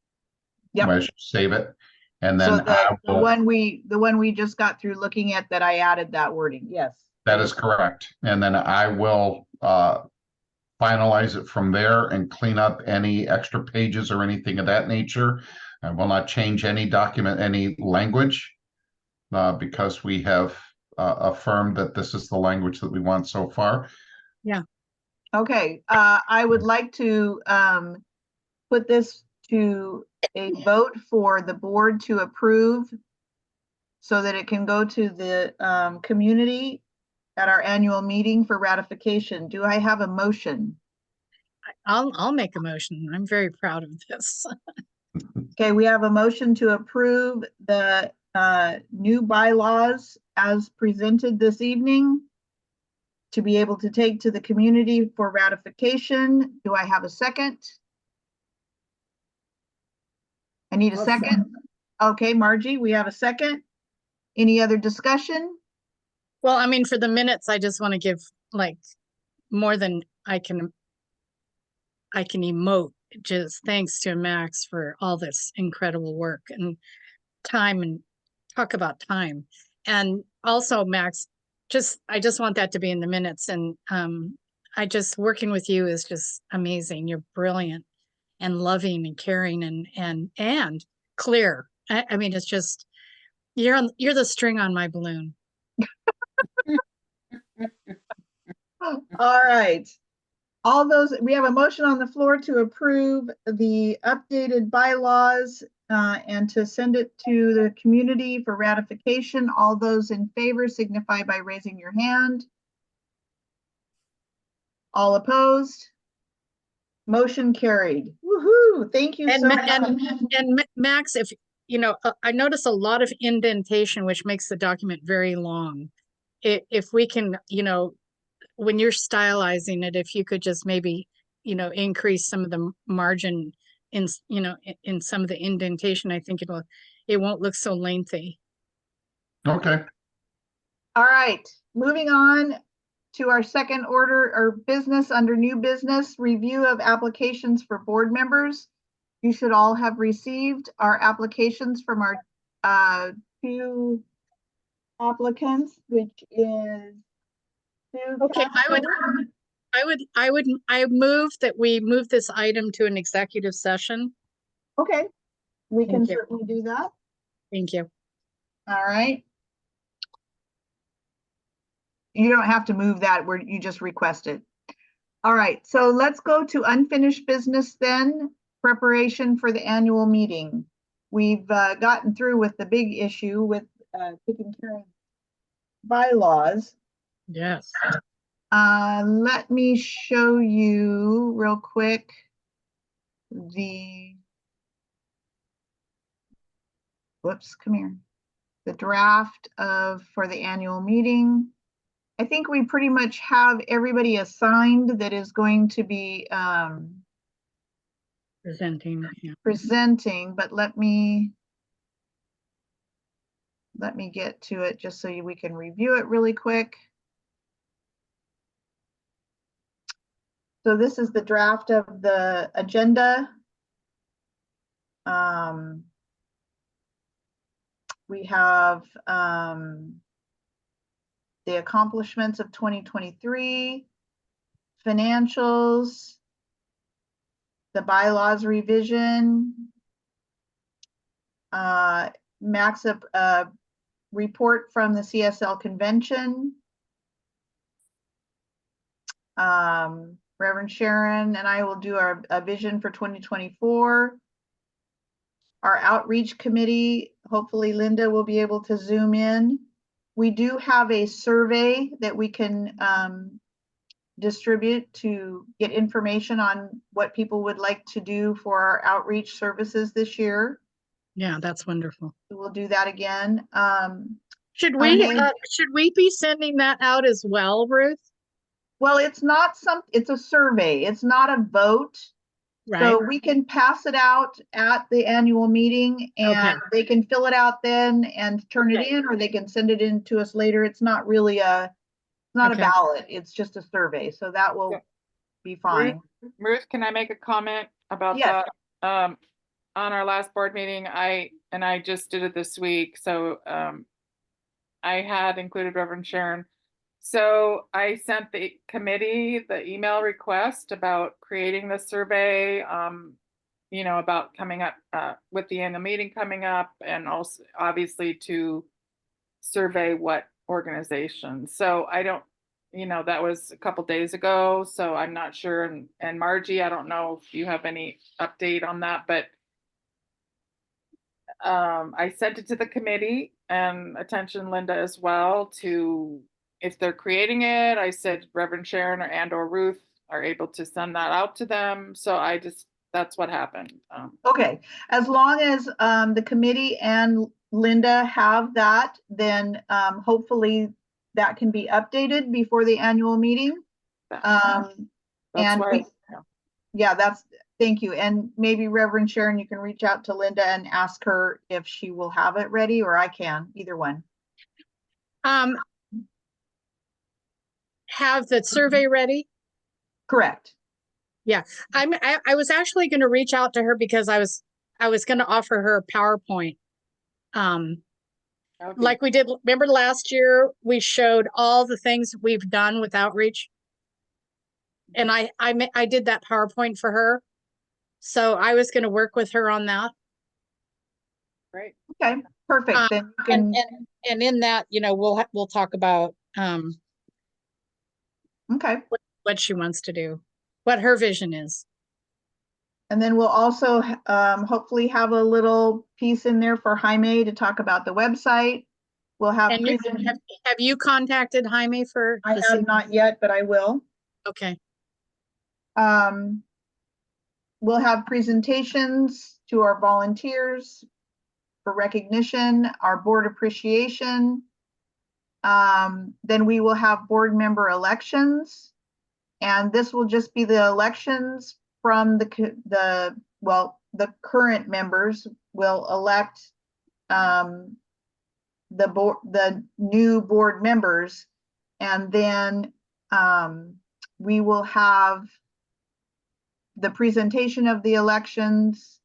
Yep. As you save it. And So then I the will, one we just got through looking at, that I added that wording, yes. that is correct. And then I will finalize it from there and clean up any extra pages or anything of that nature. I will not change any document, any language, because we have affirmed that this is the language that we want so far. Okay, I would like to put this to a vote for the board to approve so that it can go to the community at our annual meeting for ratification. Do I have a motion? I'll make a motion. I'm very proud of this. Okay, we have a motion to approve the new bylaws as presented this evening to be able to take to the community for ratification. Do I have a second? I need a I'll second. Okay, Margie, we have a second. Any other discussion? Well, I mean, for the minutes, I just want to give like more than I can emote. Just thanks to Max for all this incredible work and time, and talk about time. And also, Max, I just want that to be in the minutes. And working with you is just amazing. You're brilliant and loving and caring and clear. I mean, it's just you're the string on my balloon. All right. All those, we have a motion on the floor to approve the updated bylaws and to send it to the community for ratification. All those in favor signify by raising your hand. All opposed? Motion carried. Woohoo! Thank you so much. And Max, if I notice a lot of indentation, which makes the document very long. If we can, when you're stylizing it, if you could just maybe, increase some of the margin in some of the indentation, I think it won't look so lengthy. Okay. All right, moving on to our second order or business under new business, review of applications for board members. You should all have received our applications from our two applicants, which is Sue Okay, Castro. I move that we move this item to an executive session. Okay, we can Thank you. certainly do that. Thank you. All right. You don't have to move that where you just request it. All right, so let's go to unfinished business then, preparation for the annual meeting. We've gotten through with the big issue with taking care of bylaws. Yes. Let me show you real quick come here. The draft for the annual meeting. I think we pretty much have everybody assigned that is going to be presenting, but let me get to it just so we can review it really quick. So this is the draft of the agenda. We have the accomplishments of 2023, financials, the bylaws revision, Max, a report from the CSL convention. Reverend Sharon and I will do a vision for 2024. Our outreach committee, hopefully Linda will be able to zoom in. We do have a survey that we can distribute to get information on what people would like to do for our outreach services this year. Yeah, that's wonderful. We'll do that again. Should Jaime- we be sending that out as well, Ruth? Well, it's not it's a survey. It's not a vote. Right? So we can pass it out at the annual meeting and Okay. they can fill it out then and turn it Okay. in, or they can send it in to us later. It's not really it's not a Okay. ballot. It's just a survey. So that will Yeah. be fine. Ruth, can I make a comment about Yes. that? On our last board meeting, I just did it this week, so I had included Reverend Sharon. So I sent the committee the email request about creating the survey, you know, about coming up with the annual meeting coming up, and also obviously to survey what organizations. So I don't, you know, that was a couple days ago, so I'm not sure. And Margie, I don't know if you have any update on that, but I sent it to the committee and attention Linda as well to, if they're creating it, I said Reverend Sharon or Ruth are able to send that out to them. So that's what happened. Okay, as long as the committee and Linda have that, then hopefully that can be updated before the annual meeting. That's And why, yeah, thank you. And maybe Reverend Sharon, you can reach out to Linda and ask her if she will have it ready, or I can, either one. Have the survey ready? Correct. I was actually going to reach out to her because I was going to offer her a PowerPoint. that would be- Like we did, remember last year, we showed all the things we've done with outreach. And I did that PowerPoint for her. So I was going to work with her on that. Great. Okay, perfect. Then you can, And in that, you know, we'll talk about okay. what she wants to do, what her vision is. And then we'll also hopefully have a little piece in there for Jaime to talk about the website. We'll have, And have you contacted Jaime for? I the have city? not yet, but I will. Okay. We'll have presentations to our volunteers for recognition, our board appreciation. Then we will have board member elections. And this will just be the elections from the current members will elect the new board members. And then we will have the presentation of the elections,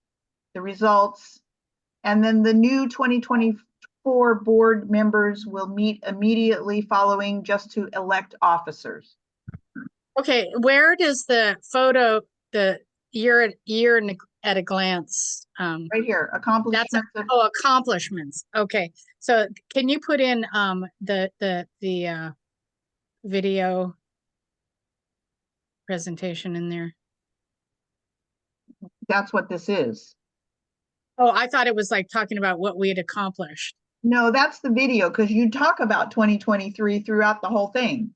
the results, and then the new 2024 board members will meet immediately following just to elect officers. Okay, where does the photo, the year at a glance, Right here, accomplishments of, accomplishments. Okay, so can you put in the video presentation in there? that's what this is. Oh, I thought it was like talking about what we had accomplished. No, that's the video, because you talk about 2023 throughout the whole thing.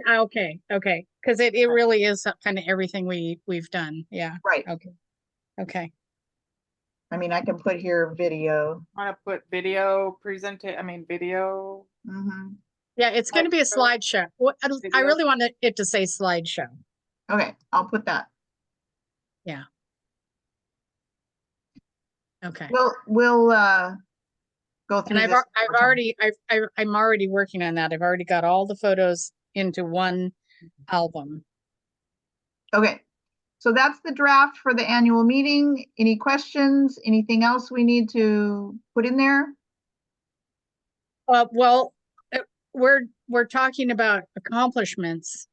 Okay, because it really is kind of everything we've done. Yeah. Right. Okay. I mean, I can put here video. Want to put video video. Mhm. Yeah, it's going to be a slideshow. I Video. really want it to say slideshow. Okay, I'll put that. Okay. We'll go through And this. I'm already working on that. I've already got all the photos into one album. Okay, so that's the draft for the annual meeting. Any questions? Anything else we need to put in there? Well, we're talking about accomplishments.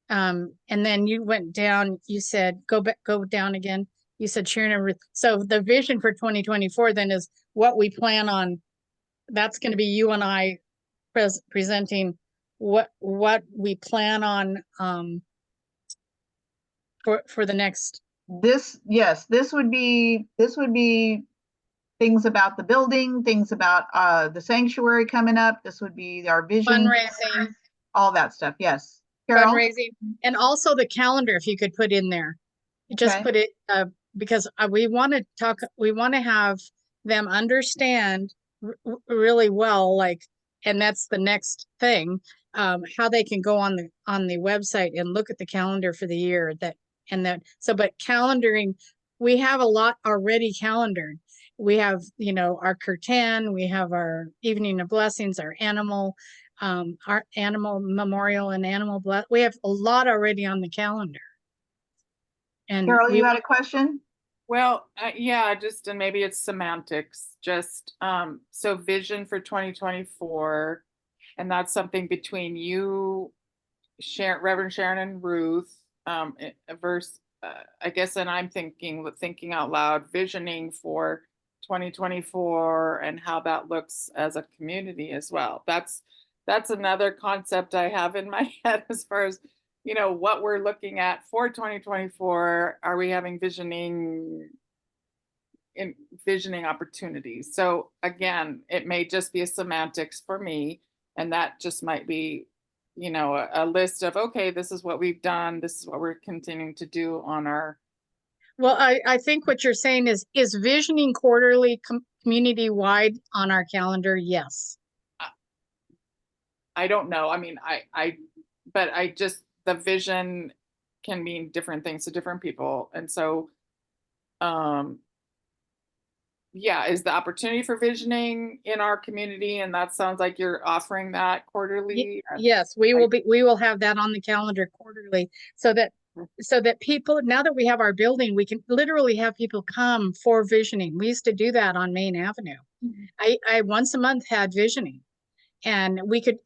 And then you went down, you said, go down again. You said Sharon and Ruth. So the vision for 2024 then is what we plan on. That's going to be you and I presenting what we plan on, for the next. Yes, this would be things about the building, things about the sanctuary coming up. This would be our vision, Fundraising, all that stuff. Yes. Carol? fundraising, and also the calendar, if you could put in there. Just Okay. put it, because we want to have them understand really well, like, and that's the next thing, how they can go on the website and look at the calendar for the year but calendaring, we have a lot already calendared. We have, our curtain, we have our Evening of Blessings, our animal memorial and animal we have a lot already on the calendar. And Carol, you had a question? Well, yeah, and maybe it's semantics, so vision for 2024, and that's something between you, Reverend Sharon and Ruth, verse, I guess, and I'm thinking out loud, visioning for 2024 and how that looks as a community as well. That's another concept I have in my head as far as, what we're looking at for 2024. Are we having visioning opportunities? So again, it may just be a semantics for me, and that just might be, a list of, okay, this is what we've done, this is what we're continuing to do on our. Well, I think what you're saying is visioning quarterly community wide on our calendar? Yes. I don't know. I mean, but the vision can mean different things to different people. And so, yeah, is the opportunity for visioning in our community. And that sounds like you're offering that quarterly. Yes, we will have that on the calendar quarterly, so that people, now that we have our building, we can literally have people come for visioning. We used to do that on Main Avenue. I once a month had visioning, and we could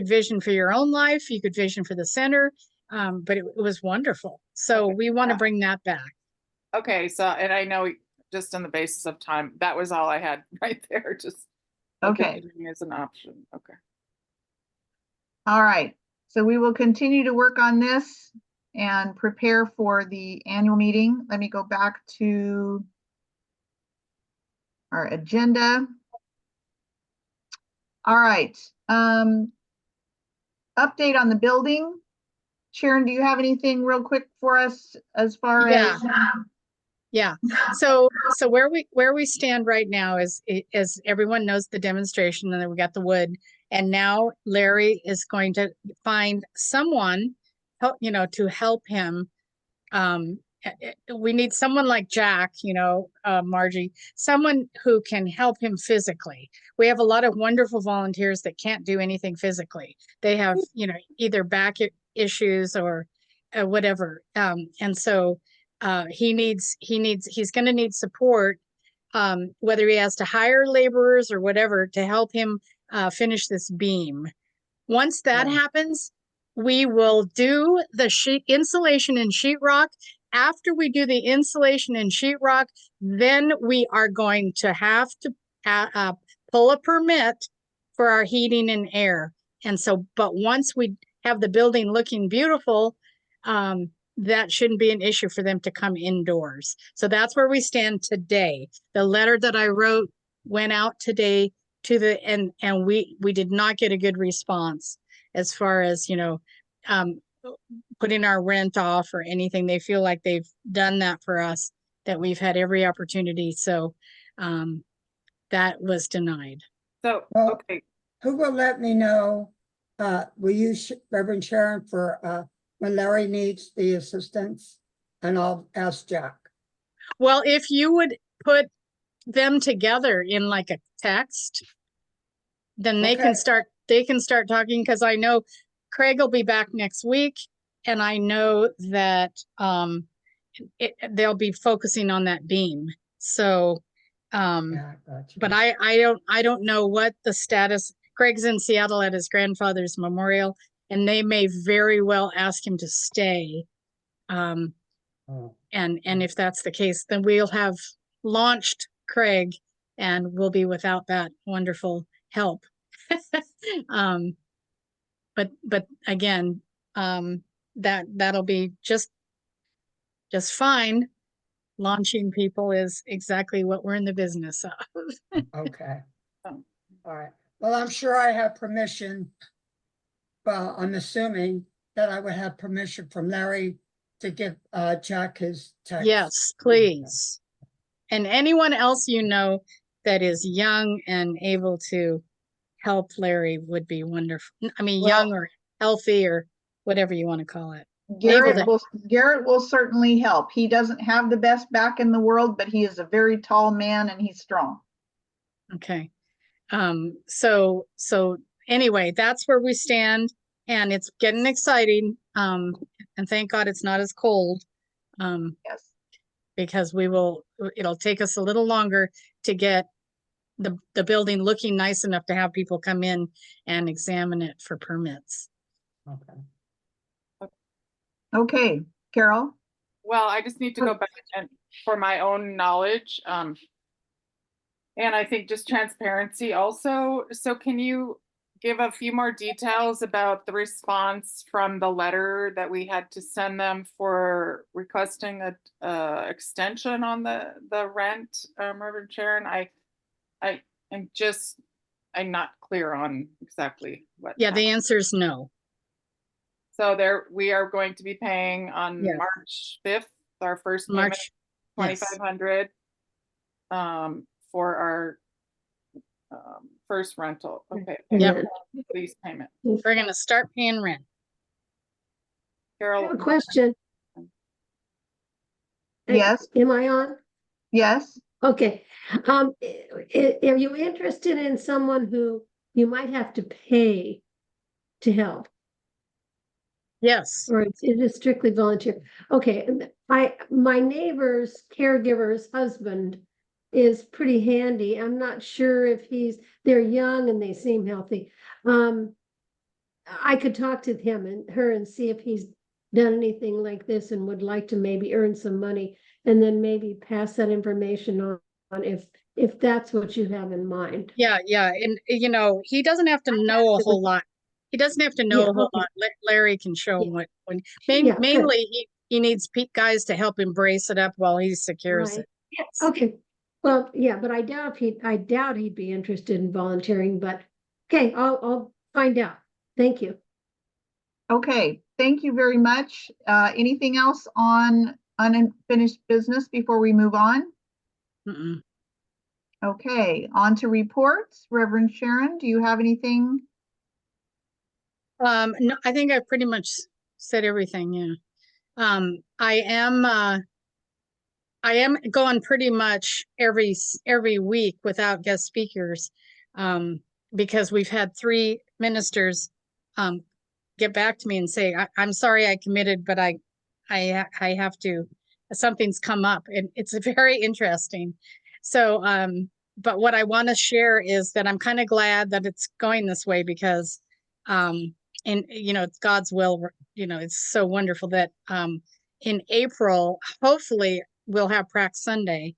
vision for your own life. You could vision for the center. But it was wonderful. So Okay. we want to bring that back. Okay. So, and I know just on the basis of time, that was all I had right there. Just Okay. as an option. Okay. All right. So we will continue to work on this and prepare for the annual meeting. Let me go back to our agenda. All right. Update on the building. Sharon, do you have anything real quick for us as far as? Yeah. So where we stand right now is everyone knows the demonstration, and then we got the wood, and now Larry is going to find someone, to help him. We need someone like Jack, Margie, someone who can help him physically. We have a lot of wonderful volunteers that can't do anything physically. They have, either back issues or whatever. And so he's going to need support, whether he has to hire laborers or whatever to help him finish this beam. Once that happens, we will do the insulation and sheetrock. After we do the insulation and sheetrock, then we are going to have to pull a permit for our heating and air. And so, but once we have the building looking beautiful, that shouldn't be an issue for them to come indoors. So that's where we stand today. The letter that I wrote went out today to and we did not get a good response as far as, putting our rent off or anything. They feel like they've done that for us, that we've had every opportunity. So that was denied. So, Well, okay. Who will let me know? Will you, Reverend Sharon, for when Larry needs the assistance? And I'll ask Jack. Well, if you would put them together in like a text, then they can start talking, because I know Craig will be back next week, and I know that they'll be focusing on that beam. So Yeah, gotcha. but I don't know what the status. Craig's in Seattle at his grandfather's memorial, and they may very well ask him to stay. Oh, And if that's the case, then we'll have launched Craig and we'll be without that wonderful help. But again, that'll be just fine. Launching people is exactly what we're in the business of. okay. Oh. All right. Well, I'm sure I have permission. Well, I'm assuming that I would have permission from Larry to give Jack his text. Yes, please. And anyone else you know that is young and able to help Larry would be wonderful. I mean, Well- young or healthy or whatever you want to call it. Garrett to- will certainly help. He doesn't have the best back in the world, but he is a very tall man and he's strong. Okay. So anyway, that's where we stand and it's getting exciting. And thank God it's not as cold. Yes. Because it'll take us a little longer to get the building looking nice enough to have people come in and examine it for permits. Okay. Okay, Carol? Well, I just need to go back and for my own knowledge. And I think just transparency also. So can you give a few more details about the response from the letter that we had to send them for requesting a extension on the rent, Reverend Sharon? I'm not clear on exactly what. Yeah, the happened. answer is no. So we are going to be paying on Yes. March 5th, our first payment, March. Yes. 2,500 for our first rental. Okay. Yep. Lease payment. We're gonna start paying rent. I have a Carol, question. Yes, Am I on? yes. Okay. Are you interested in someone who you might have to pay to help? Yes. Or it is strictly volunteer? Okay, and my neighbor's caregiver's husband is pretty handy. I'm not sure if they're young and they seem healthy. I could talk to him and her and see if he's done anything like this and would like to maybe earn some money and then maybe pass that information on if that's what you have in mind. Yeah. And he doesn't have to know a whole lot. He doesn't have to know Yeah, a whole okay. lot. Larry can show him Yeah, good. mainly he needs guys to help him brace it up while he secures Right. it. Okay, well, yeah, but I doubt he'd be interested in volunteering, but okay, I'll find out. Thank you. Okay, thank you very much. Anything else on unfinished business before we move on? Mm-mm. Okay, on to reports. Reverend Sharon, do you have anything? No, I think I pretty much said everything, yeah. I am going pretty much every week without guest speakers, because we've had 3 ministers get back to me and say, I'm sorry I committed, but I have to, something's come up, and it's very interesting. So, but what I want to share is that I'm kind of glad that it's going this way because, and it's God's will, it's so wonderful that in April, hopefully we'll have Prac Sunday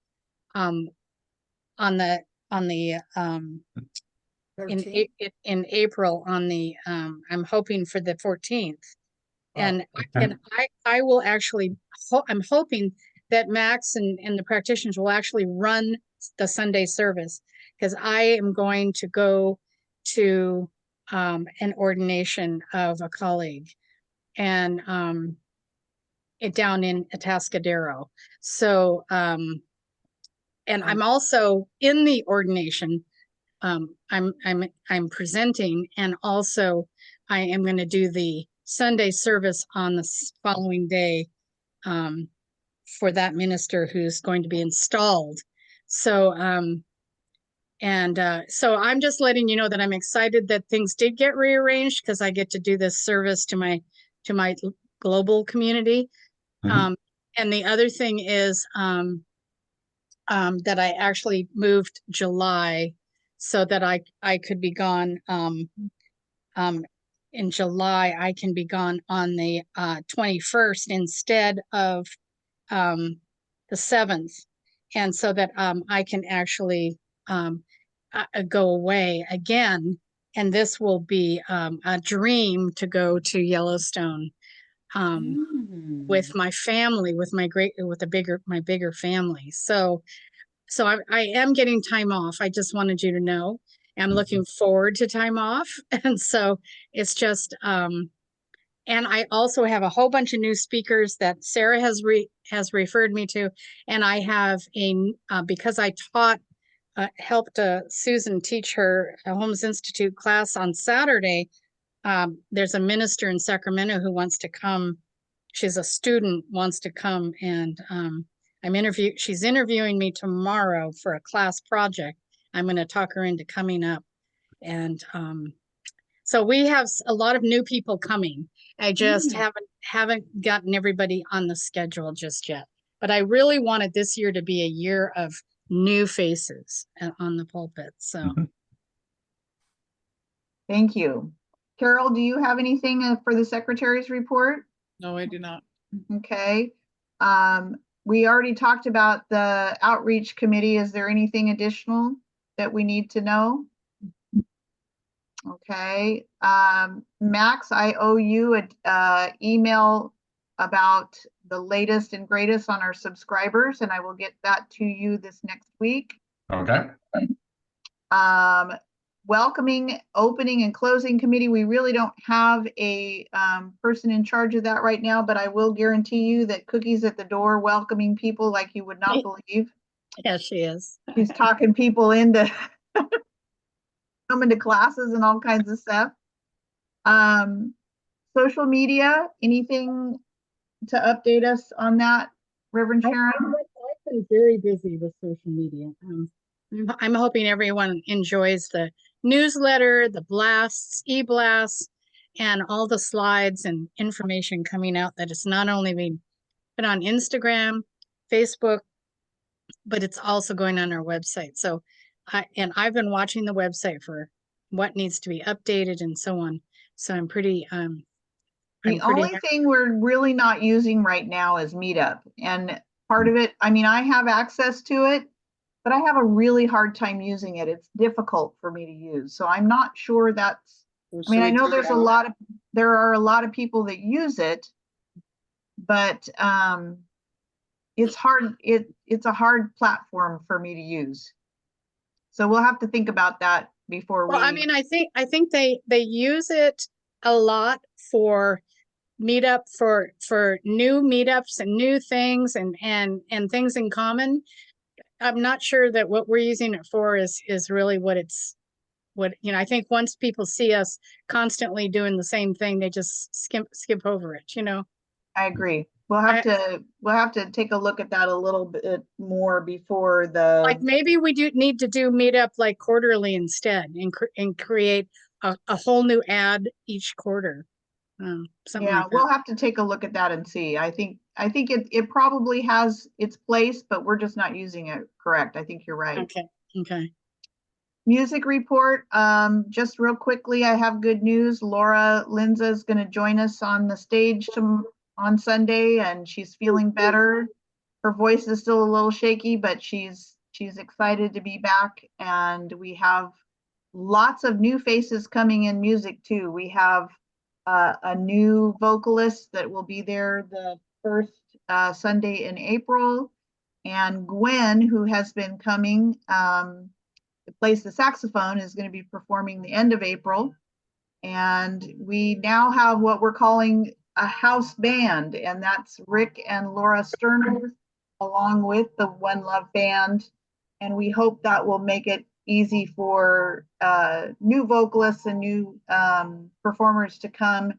on the in April on the I'm hoping for the 14th. And I will actually I'm hoping that Max and the practitioners will actually run the Sunday service because I am going to go to an ordination of a colleague and it down in Atascadero. So and I'm also in the ordination. I'm presenting, and also I am going to do the Sunday service on the following day for that minister who's going to be installed. So so I'm just letting you know that I'm excited that things did get rearranged because I get to do this service to my global community. Mhm. And the other thing is that I actually moved July. so that I could be gone, in July, I can be gone on the 21st instead of the 7th. And so that I can actually go away again. And this will be a dream to go to Yellowstone with my family, with my bigger family. So I am getting time off. I just wanted you to know. I'm looking forward to time off. And so it's just and I also have a whole bunch of new speakers that Sarah has referred me to. And I have because I helped Susan teach her a Holmes Institute class on Saturday. There's a minister in Sacramento who wants to come. She's a student, wants to come, and she's interviewing me tomorrow for a class project. I'm going to talk her into coming up. And so we have a lot of new people coming. I just haven't gotten everybody on the schedule just yet. But I really wanted this year to be a year of new faces on the pulpit. So Thank you. Carol, do you have anything for the secretary's report? No, I do not. Okay. We already talked about the outreach committee. Is there anything additional that we need to know? Okay. Max, I owe you an email about the latest and greatest on our subscribers, and I will get that to you this next week. Okay. Welcoming, opening, and closing committee. We really don't have a person in charge of that right now, but I will guarantee you that Cookie's at the door welcoming people like you would not believe. yeah, she is. She's talking people into coming to classes and all kinds of stuff. Social media, anything to update us on that, Reverend Sharon? I've been very busy with social media. I'm hoping everyone enjoys the newsletter, the blasts, e-blasts, and all the slides and information coming out that it's not only being put on Instagram, Facebook, but it's also going on our website. So I've been watching the website for what needs to be updated and so on. So I'm pretty The only thing we're really not using right now is Meetup. And part of it, I mean, I have access to it, but I have a really hard time using it. It's difficult for me to use. So I'm not sure that's, I mean, I know there are a lot of people that use it, but it's hard. It's a hard platform for me to use. So we'll have to think about that before we. Well, I mean, I think they use it a lot for meetup for new meetups and new things and things in common. I'm not sure that what we're using it for is really what I think once people see us constantly doing the same thing, they just skip over it, I agree. We'll have to take a look at that a little bit more before the. Like maybe we do need to do meetup like quarterly instead and create a whole new ad each quarter. Something Yeah, like we'll that. have to take a look at that and see. I think it probably has its place, but we're just not using it correct. I think you're right. Okay. Music report. Just real quickly, I have good news. Laura Linza is going to join us on the stage on Sunday, and she's feeling better. Her voice is still a little shaky, but she's excited to be back. And we have lots of new faces coming in music too. We have a new vocalist that will be there the first Sunday in April, and Gwen, who has been coming to plays the saxophone, is going to be performing the end of April. And we now have what we're calling a house band, and that's Rick and Laura Sterner along with the One Love Band. And we hope that will make it easy for new vocalists and new performers to come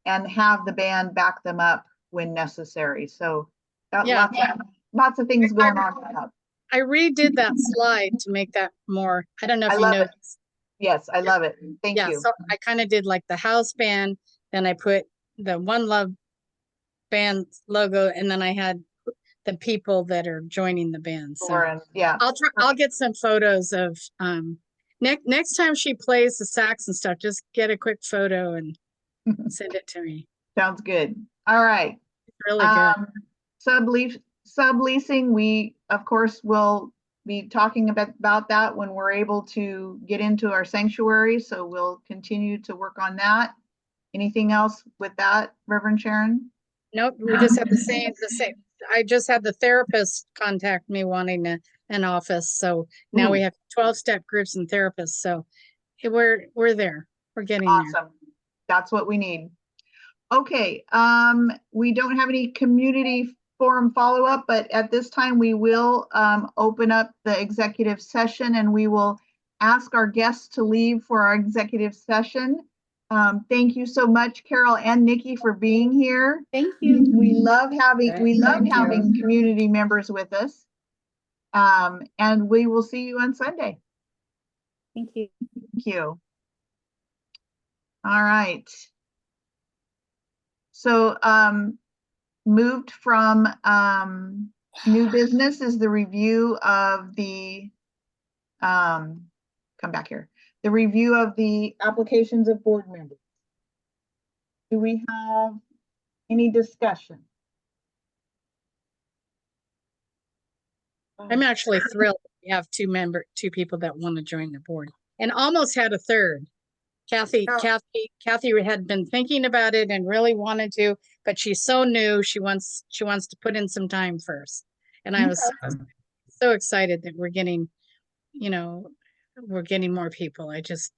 and have the band back them up when necessary. So lots of things going on with that. I redid that slide to make that more, I don't know if I you love it. noticed. Yes, I love it. Thank you. So I kind of did like the house band, then I put the One Love Band logo, and then I had the people that are joining the band. So Lauren, yeah. I'll get some photos of Next time she plays the sax and stuff, just get a quick photo and send it to me. Sounds good. All right. Really good. Subleasing, we of course will be talking about that when we're able to get into our sanctuary. So we'll continue to work on that. Anything else with that, Reverend Sharon? Nope, we just had the same. I just had the therapist contact me wanting an office. So now we Ooh. have 12-step groups and therapists. So we're there. We're getting there. Awesome. That's what we need. Okay, we don't have any community forum follow-up, but at this time we will open up the executive session and we will ask our guests to leave for our executive session. Thank you so much, Carol and Nikki, for being here. Thank you. We love having Thank you. community members with us. And we will see you on Sunday. Thank you. Thank you. All right. So moved from new business is the review of the come back here. The review of the applications of board members. Do we have any discussion? I'm actually thrilled we have two people that want to join the board and almost had a third. Kathy had been thinking about it and really wanted to, but she's so new. She wants to put in some time first. And I was so excited that we're getting more people. I just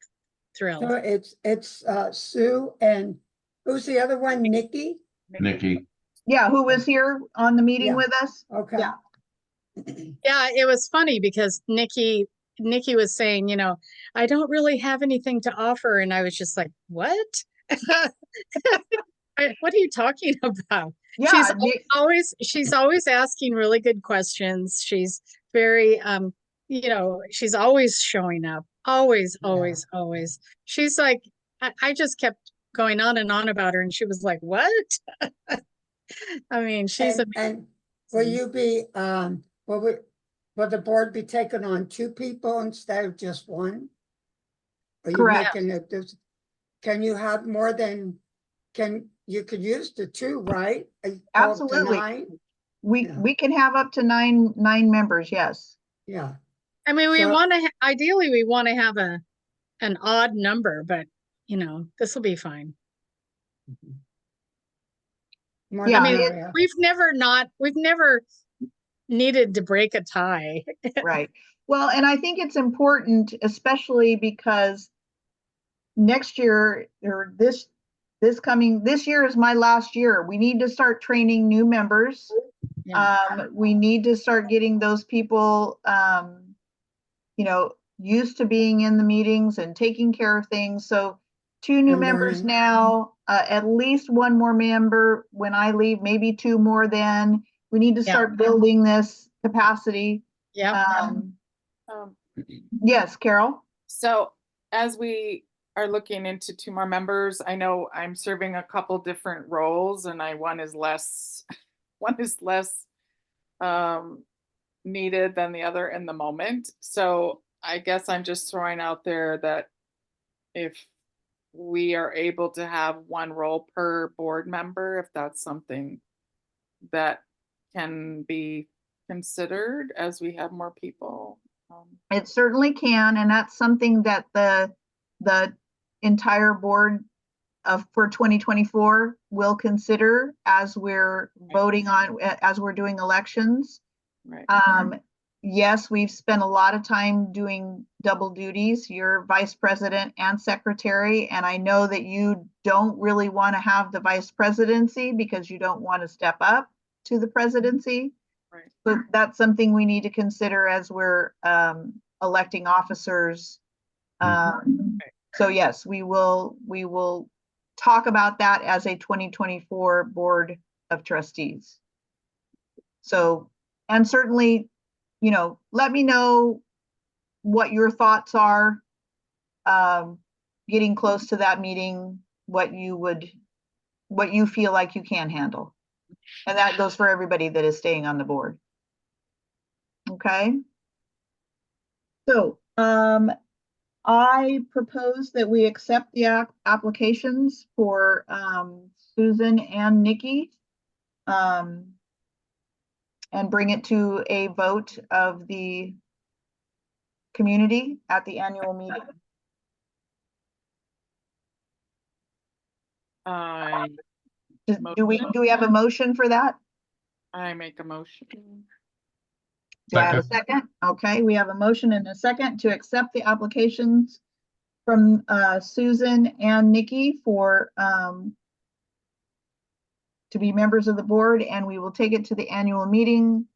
thrilled. So it's Sue and who's the other one? Nikki? Nikki. Yeah, who was here on the meeting Yeah. with us? Okay. Yeah. Yeah, it was funny because Nikki was saying, I don't really have anything to offer. And I was just like, what? What are you talking about? Yeah, She's always asking really good questions. She's very, she's always showing up. Always. She's like, I just kept going on and on about her. And she was like, what? I mean, she's and will you be, will the board be taking on 2 people instead of just 1? Are you Correct. making it this? Can you have more than, you could use the 2, right? Go up to Absolutely. 9? We can have up to nine members, yes. Yeah. I mean, we So- want to, ideally, we want to have an odd number, but this will be fine. More Yeah, than it- area. We've never needed to break a tie. Right. Well, and I think it's important, especially because next year or this year is my last year. We need to start training new members. Yeah. We need to start getting those people, used to being in the meetings and taking care of things. So 2 new And members learning. now, at least 1 more member when I leave, maybe 2 more then. We need to Yeah. start building this capacity. Yeah. Yes, Carol? So as we are looking into 2 more members, I know I'm serving a couple different roles and one is less needed than the other in the moment. So I guess I'm just throwing out there that if we are able to have 1 role per board member, if that's something that can be considered as we have more people. It certainly can, and that's something that the entire board for 2024 will consider as we're voting on, as we're doing elections. Right. Yes, we've spent a lot of time doing double duties. You're vice president and secretary, and I know that you don't really want to have the vice presidency because you don't want to step up to the presidency. Right. But that's something we need to consider as we're electing officers. So yes, we will talk about that as a 2024 Board of Trustees. So, and certainly, let me know what your thoughts are, getting close to that meeting, what you feel like you can handle. And that goes for everybody that is staying on the board. Okay. So, I propose that we accept the applications for Susan and Nikki. And bring it to a vote of the community at the annual meeting. I Do we have a motion for that? make a motion. Do I have a second? Okay, we have a motion and a second to accept the applications from Susan and Nikki for to be members of the board, and we will take it to the annual meeting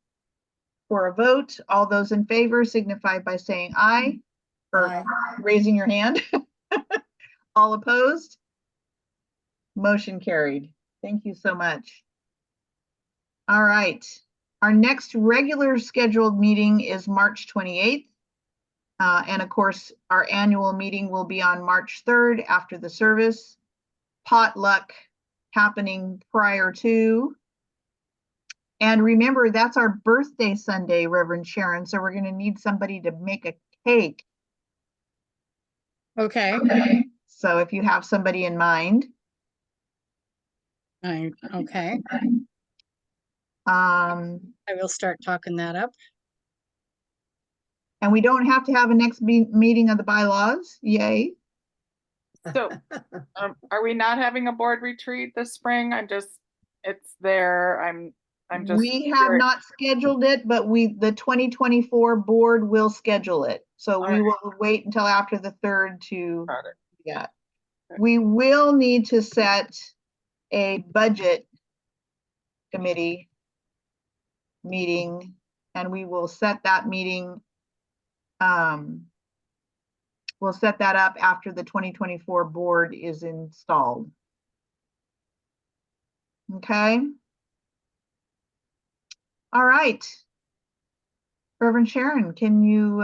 for a vote. All those in favor signify by saying aye or Aye. raising your hand. All opposed? Motion carried. Thank you so much. All right. Our next regular scheduled meeting is March 28th. And of course, our annual meeting will be on March 3rd after the service. Potluck happening prior to. And remember, that's our birthday Sunday, Reverend Sharon. So we're going to need somebody to make a cake. Okay, So if you have somebody in mind. okay, Um, I will start talking that up. and we don't have to have a next meeting of the bylaws. Yay. So, are we not having a board retreat this spring? It's there. I'm just. We have curious. not scheduled it, but the 2024 board will schedule it. So we Alright. will wait until after the 3rd to Got it. yeah. Okay. We will need to set a budget committee meeting, and we will set that meeting. We'll set that up after the 2024 board is installed. Okay. All right. Reverend Sharon, can you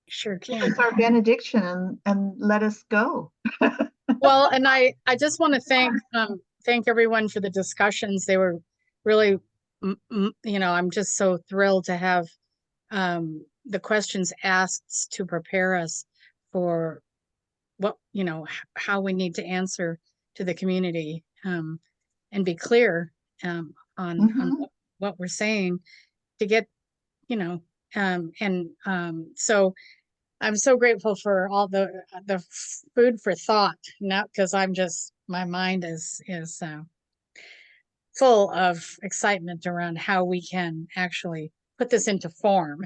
Sure give can. us our benediction and let us go? Well, and I just want to thank everyone for the discussions. They were really, I'm just so thrilled to have the questions asked to prepare us for what, how we need to answer to the community and be clear on what we're saying to get, so I'm so grateful for all the food for thought, not because my mind is full of excitement around how we can actually put this into form.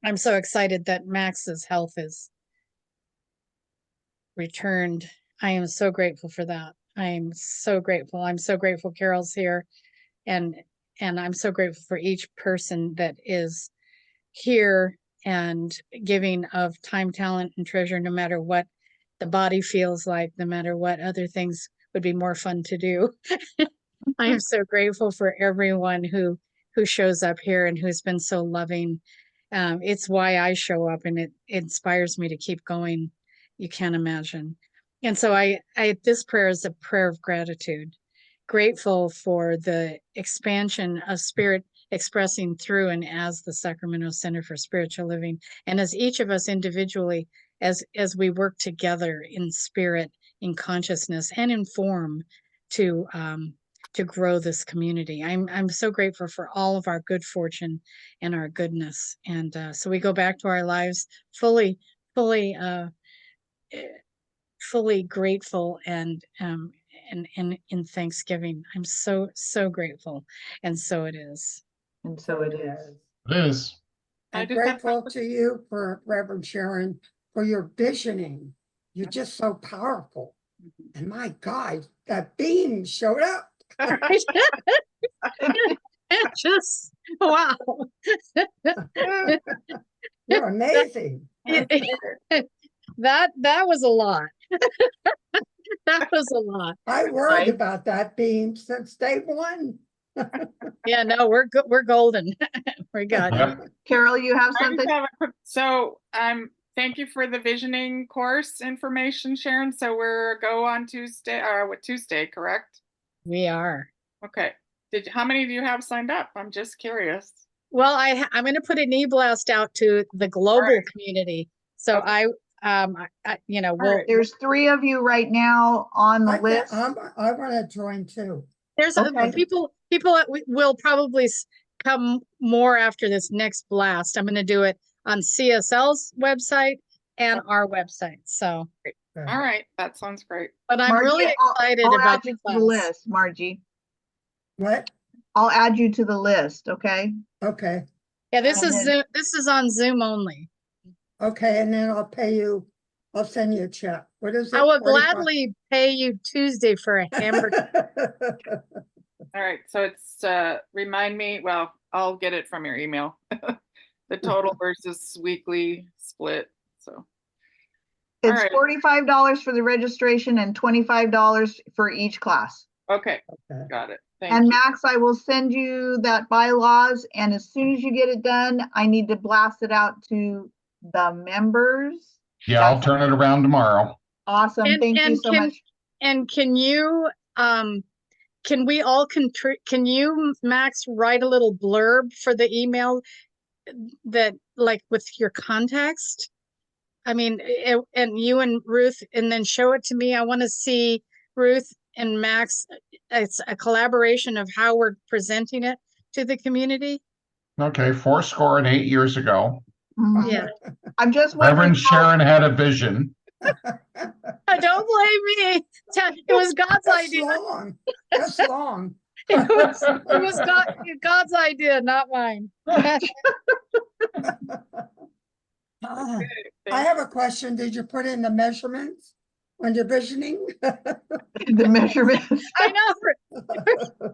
I'm so excited that Max's health is returned. I am so grateful for that. I am so grateful. I'm so grateful Carol's here, and I'm so grateful for each person that is here and giving of time, talent, and treasure, no matter what the body feels like, no matter what other things would be more fun to do. I am so grateful for everyone who shows up here and who's been so loving. It's why I show up, and it inspires me to keep going. You can't imagine. And so this prayer is a prayer of gratitude, grateful for the expansion of spirit expressing through and as the Sacramento Center for Spiritual Living, and as each of us individually, as we work together in spirit, in consciousness, and in form to grow this community. I'm so grateful for all of our good fortune and our goodness, and so we go back to our lives fully grateful and in Thanksgiving. I'm so grateful, and so it is. And so it is. It is. I'm grateful to you for Reverend Sharon for your visioning. You're just so powerful. And my God, that beam showed up. Just wow. You're amazing. That was a lot. That was a lot. I worried about that beam since day one. Yeah, no, we're good. We're golden. We're good. Yep. Carol, you have I something? just have a quick, so thank you for the visioning course information, Sharon. So we're go on Tuesday, Tuesday, correct? We are. Okay. How many do you have signed up? I'm just curious. Well, I'm going to put an e-blast out to the global right. community. So Okay. we'll, right. There's 3 of you right now on the I list. wanna join too. there's Okay. people that will probably come more after this next blast. I'm going to do it on CSL's website and our website. So, All right, that sounds great. but I'm Margie, really excited I'll about add you the to the class. list, Margie. What? I'll add you to the list, okay? Okay, Yeah, this And is then- Zoom, this is on Zoom only. okay, and then I'll pay you, I'll send you a check. What is it? I will 45? gladly pay you Tuesday for a hamburger. All right, so it's, remind me, well, I'll get it from your email. The total versus weekly split, so. All It's right. $45 for the registration and $25 for each class. Okay, Okay. got it. Thank And you. Max, I will send you that bylaws, and as soon as you get it done, I need to blast it out to the members. Yeah, I'll turn it around tomorrow. Awesome, And- thank you and so can- much. And can you, can we all can you, Max, write a little blurb for the email that, like, with your context? I mean, and you and Ruth, and then show it to me. I want to see Ruth and Max. It's a collaboration of how we're presenting it to the community. Okay, 8 years ago, Mhm. Yeah. I'm just wondering, Reverend Sharon had a vision. Don't blame me. It was God's That's idea. long, that's long. It was God's idea, not mine. Ah, I Thank- have a question. Did you put in the measurements when you're visioning? the measurements. I know.